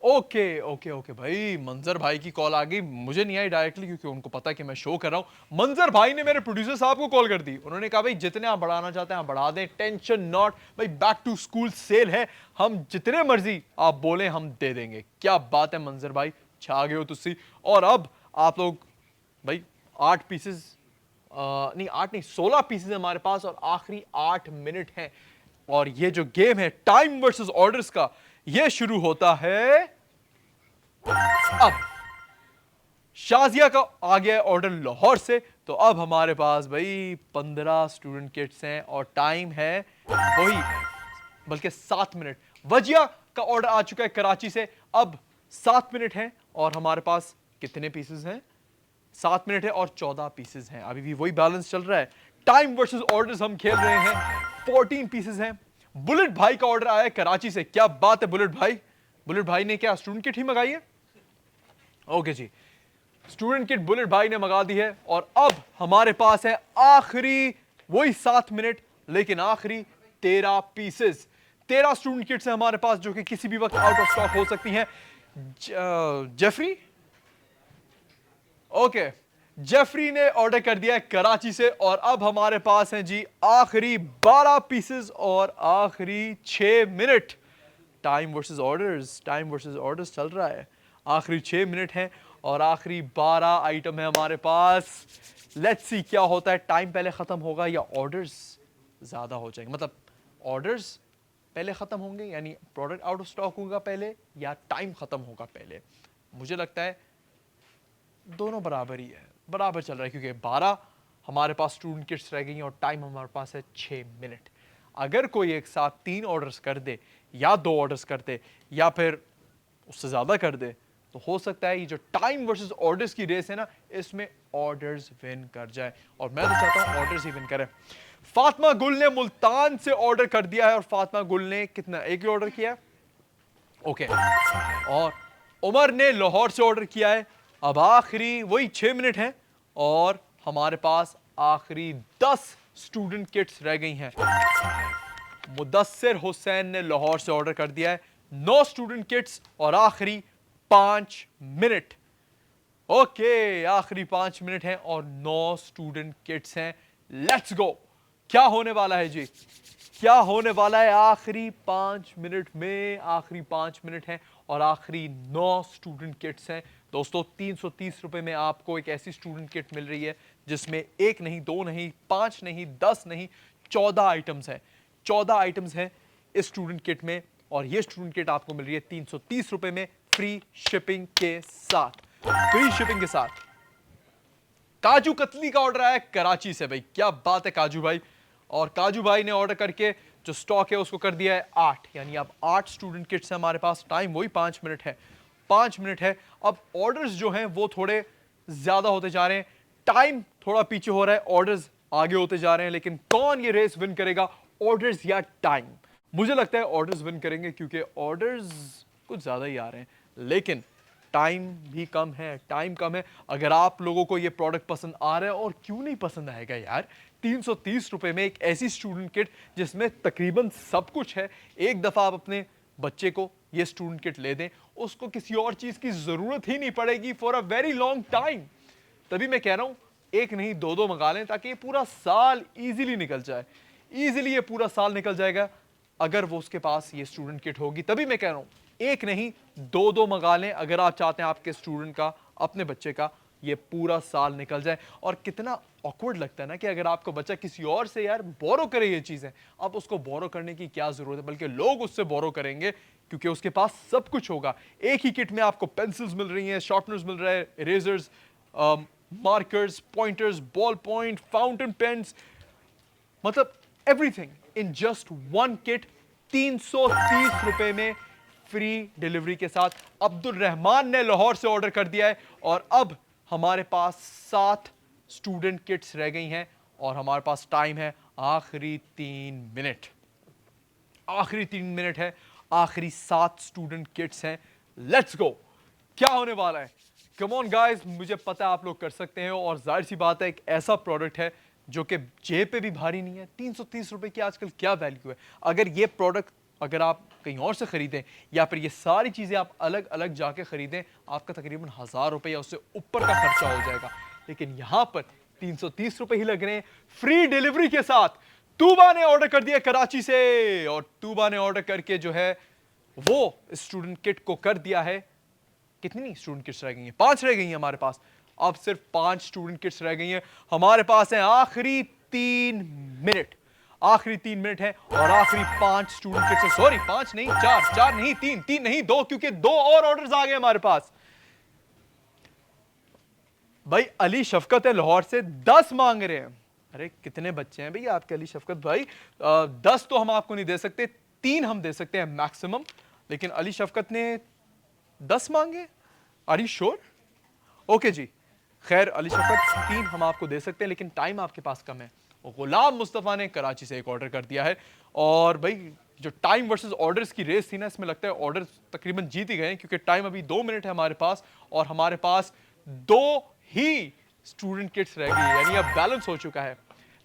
ओके ओके ओके भाई, मंजर भाई की कॉल आ गई। मुझे नहीं आई डायरेक्टली, क्योंकि उनको पता है कि मैं शो कर रहा हूं। मंजर भाई ने मेरे प्रोड्यूसर साहब को कॉल कर दी। उन्होंने कहा भाई जितने आप बढ़ाना चाहते हैं आप बढ़ा दें, टेंशन नॉट। भाई बैक टू स्कूल सेल है, हम जितने मर्जी आप बोले हम दे देंगे। क्या बात है मंजर भाई, छा गए हो तुसी। और अब आप लोग भाई 8 पीसेस नहीं, 8 नहीं, 16 पीसेस हमारे पास, और आखिरी 8 मिनट हैं। और ये जो गेम है टाइम वर्सेस ऑर्डर्स का, ये शुरू होता है अब। शाजिया का आ गया है ऑर्डर लाहौर से, तो अब हमारे पास भाई 15 स्टूडेंट किट्स हैं, और टाइम है वही, बल्कि 7 मिनट। वजिया का ऑर्डर आ चुका है कराची से, अब 7 मिनट है, और हमारे पास कितने पीसेस हैं? 7 मिनट है और 14 पीसेस हैं। अभी भी वही बैलेंस चल रहा है। टाइम वर्सेस ऑर्डर्स हम खेल रहे हैं, 14 पीसेस हैं। बुलेट भाई का ऑर्डर आया है कराची से। क्या बात है बुलेट भाई, बुलेट भाई ने क्या स्टूडेंट किट ही मंगाई है? ओके जी, स्टूडेंट किट बुलेट भाई ने मंगा दी है, और अब हमारे पास है आखिरी वही 7 मिनट, लेकिन आखिरी 13 पीसेस। 13 स्टूडेंट किट्स हैं हमारे पास, जो कि किसी भी वक्त आउट ऑफ स्टॉक हो सकती हैं। जेफरी, ओके, जेफरी ने ऑर्डर कर दिया है कराची से, और अब हमारे पास हैं जी आखिरी 12 पीसेस और आखिरी 6 minute. Time versus orders, time versus orders चल रहा है। आखिरी 6 मिनट हैं और आखिरी 12 आइटम है हमारे पास। लेट्स सी क्या होता है, टाइम पहले खत्म होगा या ऑर्डर्स ज्यादा हो जाएंगे? मतलब ऑर्डर्स पहले खत्म होंगे, यानी प्रोडक्ट आउट ऑफ स्टॉक होगा पहले, या टाइम खत्म होगा पहले? मुझे लगता है दोनों बराबर ही है, बराबर चल रहा है, क्योंकि 12 हमारे पास स्टूडेंट किट्स रह गई हैं और टाइम हमारे पास है 6 मिनट। अगर कोई एक साथ 3 ऑर्डर्स कर दे, या 2 ऑर्डर्स कर दे, या फिर उससे ज्यादा कर दे, तो हो सकता है ये जो टाइम वर्सेस ऑर्डर्स की रेस है ना, इसमें ऑर्डर्स विन कर जाए, और मैं तो चाहता हूं ऑर्डर्स ही विन करें। फातिमा गुल ने मुल्तान से ऑर्डर कर दिया है, और फातिमा गुल ने कितना, एक ही ऑर्डर किया है, ओके। और उमर ने लाहौर से ऑर्डर किया है। अब आखिरी वही 6 मिनट हैं, और हमारे पास आखिरी 10 स्टूडेंट किट्स रह गई हैं। मुदस्सिर हुसैन ने लाहौर से ऑर्डर कर दिया है 9 स्टूडेंट किट्स, और आखिरी 5 मिनट। ओके, आखिरी 5 मिनट हैं और 9 स्टूडेंट किट्स हैं। लेट्स गो, क्या होने वाला है जी, क्या होने वाला है आखिरी 5 मिनट में? आखिरी 5 मिनट हैं और आखिरी 9 स्टूडेंट किट्स हैं। दोस्तों 330 रुपए में आपको एक ऐसी स्टूडेंट किट मिल रही है जिसमें एक नहीं, दो नहीं, 5 नहीं, 10 नहीं, 14 आइटम्स हैं। 14 आइटम्स हैं इस स्टूडेंट किट में, और ये स्टूडेंट किट आपको मिल रही है 330 रुपए में, फ्री शिपिंग के साथ। फ्री शिपिंग के साथ। काजू कतली का ऑर्डर आया कराची से। भाई क्या बात है काजू भाई। और काजू भाई ने ऑर्डर करके जो स्टॉक है उसको कर दिया है 8, यानी अब 8 स्टूडेंट किट्स हैं हमारे पास। टाइम वही 5 मिनट है, 5 मिनट है। अब ऑर्डर्स जो हैं वो थोड़े ज्यादा होते जा रहे हैं, टाइम थोड़ा पीछे हो रहा है, ऑर्डर्स आगे होते जा रहे हैं। लेकिन कौन ये रेस विन करेगा, ऑर्डर्स या टाइम? मुझे लगता है ऑर्डर्स विन करेंगे, क्योंकि ऑर्डर्स कुछ ज्यादा ही आ रहे हैं, लेकिन टाइम भी कम है, टाइम कम है। अगर आप लोगों को ये प्रोडक्ट पसंद आ रहा है, और क्यों नहीं पसंद आएगा यार, 330 रुपए में एक ऐसी स्टूडेंट किट जिसमें तकरीबन सब कुछ है। एक दफा आप अपने बच्चे को ये स्टूडेंट किट ले दें, उसको किसी और चीज की जरूरत ही नहीं पड़ेगी for a very long time. तभी मैं कह रहा हूं एक नहीं दो दो मंगा लें, ताकि ये पूरा साल इजीली निकल जाए। इजीली ये पूरा साल निकल जाएगा अगर वो उसके पास ये स्टूडेंट किट होगी। तभी मैं कह रहा हूं एक नहीं दो दो मंगा लें, अगर आप चाहते हैं आपके स्टूडेंट का, अपने बच्चे का ये पूरा साल निकल जाए। और कितना ऑकवर्ड लगता है ना कि अगर आपका बच्चा किसी और से यार बोरो करे ये चीजें, अब उसको बोरो करने की क्या जरूरत है, बल्कि लोग उससे बोरो करेंगे क्योंकि उसके पास सब कुछ होगा। एक ही किट में आपको पेंसिल्स मिल रही हैं, शार्पनर्स मिल रहे हैं, erasers, markers, pointers, ball point, fountain pens, मतलब everything in just one kit, 330 रुपए में, फ्री डिलीवरी के साथ। अब्दुल रहमान ने लाहौर से ऑर्डर कर दिया है, और अब हमारे पास 7 स्टूडेंट किट्स रह गई हैं, और हमारे पास टाइम है आखिरी 3 मिनट। आखिरी 3 मिनट है, आखिरी 7 स्टूडेंट किट्स हैं। लेट्स गो, क्या होने वाला है? कम ऑन गाइस, मुझे पता है आप लोग कर सकते हैं, और जाहिर सी बात है एक ऐसा प्रोडक्ट है जो कि जेब पे भी भारी नहीं है। 330 रुपए की आजकल क्या वैल्यू है। अगर ये प्रोडक्ट अगर आप कहीं और से खरीदें, या फिर ये सारी चीजें आप अलग अलग जाके खरीदें, आपका तकरीबन 1000 रुपए या उससे ऊपर का खर्चा हो जाएगा। लेकिन यहां पर 330 रुपए ही लग रहे हैं, फ्री डिलीवरी के साथ। तूबा ने ऑर्डर कर दिया कराची से, और तूबा ने ऑर्डर करके जो है वो स्टूडेंट किट को कर दिया है। कितनी स्टूडेंट किट्स रह गई हैं? 5 रह गई हैं हमारे पास। अब सिर्फ 5 स्टूडेंट किट्स रह गई हैं हमारे पास। है आखिरी 3 मिनट, आखिरी 3 मिनट है, और आखिरी 5 स्टूडेंट किट्स है। सॉरी 5 नहीं, 4 नहीं, 3 नहीं, 2, क्योंकि 2 और ऑर्डर्स आ गए हमारे पास। भाई अली शफकत है लाहौर से, 10 मांग रहे हैं। अरे कितने बच्चे हैं भाई आपके अली शफकत भाई? 10 तो हम आपको नहीं दे सकते, 3 हम दे सकते हैं मैक्सिमम, लेकिन अली शफकत ने 10 मांगे। Are you sure? ओके जी, खैर अली शफकत 3 हम आपको दे सकते हैं, लेकिन टाइम आपके पास कम है। गुलाम मुस्तफ़ा ने कराची से एक ऑर्डर कर दिया है, और भाई जो टाइम वर्सेस ऑर्डर्स की रेस थी ना, इसमें लगता है ऑर्डर तकरीबन जीत ही गए हैं, क्योंकि टाइम अभी 2 मिनट है हमारे पास, और हमारे पास 2 ही स्टूडेंट किट्स रह गई, यानी अब बैलेंस हो चुका है।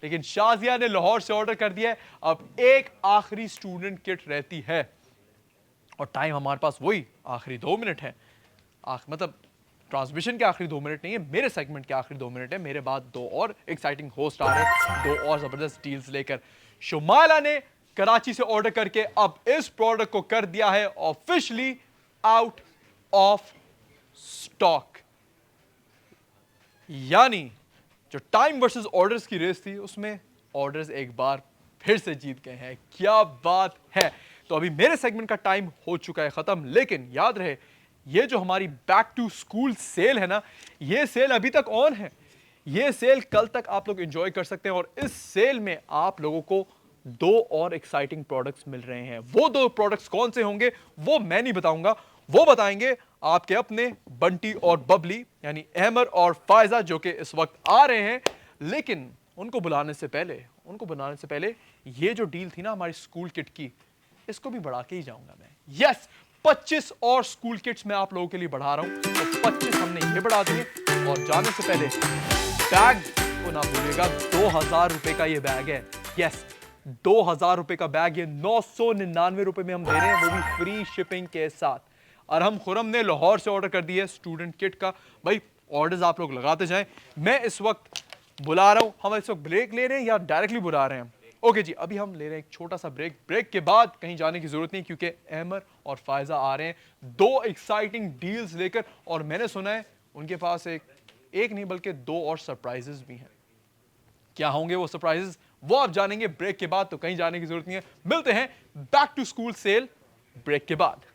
लेकिन शाजिया ने लाहौर से ऑर्डर कर दिया है, अब एक आखिरी स्टूडेंट किट रहती है, और टाइम हमारे पास वही आखिरी 2 मिनट है। मतलब ट्रांसमिशन के आखिरी 2 मिनट नहीं है, मेरे सेगमेंट के आखिरी 2 मिनट है। मेरे बाद 2 और एक्साइटिंग होस्ट आ रहे हैं, 2 और जबरदस्त डील्स लेकर। शुमाइला ने कराची से ऑर्डर करके अब इस प्रोडक्ट को कर दिया है ऑफिशियली आउट ऑफ स्टॉक, यानी जो टाइम वर्सेस ऑर्डर्स की रेस थी उसमें ऑर्डर्स एक बार फिर से जीत गए हैं। क्या बात है। तो अभी मेरे सेगमेंट का टाइम हो चुका है खत्म, लेकिन याद रहे ये जो हमारी बैक टू स्कूल सेल है ना, ये सेल अभी तक ऑन है। ये सेल कल तक आप लोग एंजॉय कर सकते हैं, और इस सेल में आप लोगों को 2 और एक्साइटिंग प्रोडक्ट्स मिल रहे हैं। वो 2 प्रोडक्ट्स कौन से होंगे वो मैं नहीं बताऊंगा, वो बताएंगे आपके अपने बंटी और बबली, यानी अहमर और फायजा, जो कि इस वक्त आ रहे हैं। लेकिन उनको बुलाने से पहले ये जो डील थी ना हमारी स्कूल किट की, इसको भी बढ़ा के ही जाऊंगा मैं। यस, 25 और स्कूल किट्स मैं आप लोगों के लिए बढ़ा रहा हूं, तो 25 हमने ये बढ़ा दिए। और जाने से पहले बैग को ना भूलिएगा, 2000 रुपए का ये बैग है। यस, 2000 रुपए का बैग, ये 999 रुपए में हम दे रहे हैं, वो भी फ्री शिपिंग के साथ। अरहम खुरम ने लाहौर से ऑर्डर कर दिया है स्टूडेंट किट का। भाई ऑर्डर्स आप लोग लगाते जाएं। मैं इस वक्त बुला रहा हूं, हम इस वक्त ब्रेक ले रहे हैं या डायरेक्टली बुला रहे हैं? ओके जी, अभी हम ले रहे हैं एक छोटा सा ब्रेक के बाद कहीं जाने की जरूरत नहीं, क्योंकि अहमर और फायजा आ रहे हैं 2 एक्साइटिंग डील्स लेकर, और मैंने सुना है उनके पास एक नहीं बल्कि 2 और सरप्राइजेस भी हैं। क्या होंगे वो सरप्राइजेस, वो आप जानेंगे ब्रेक के बाद, तो कहीं जाने की जरूरत नहीं है। मिलते हैं back to school sale break के बाद।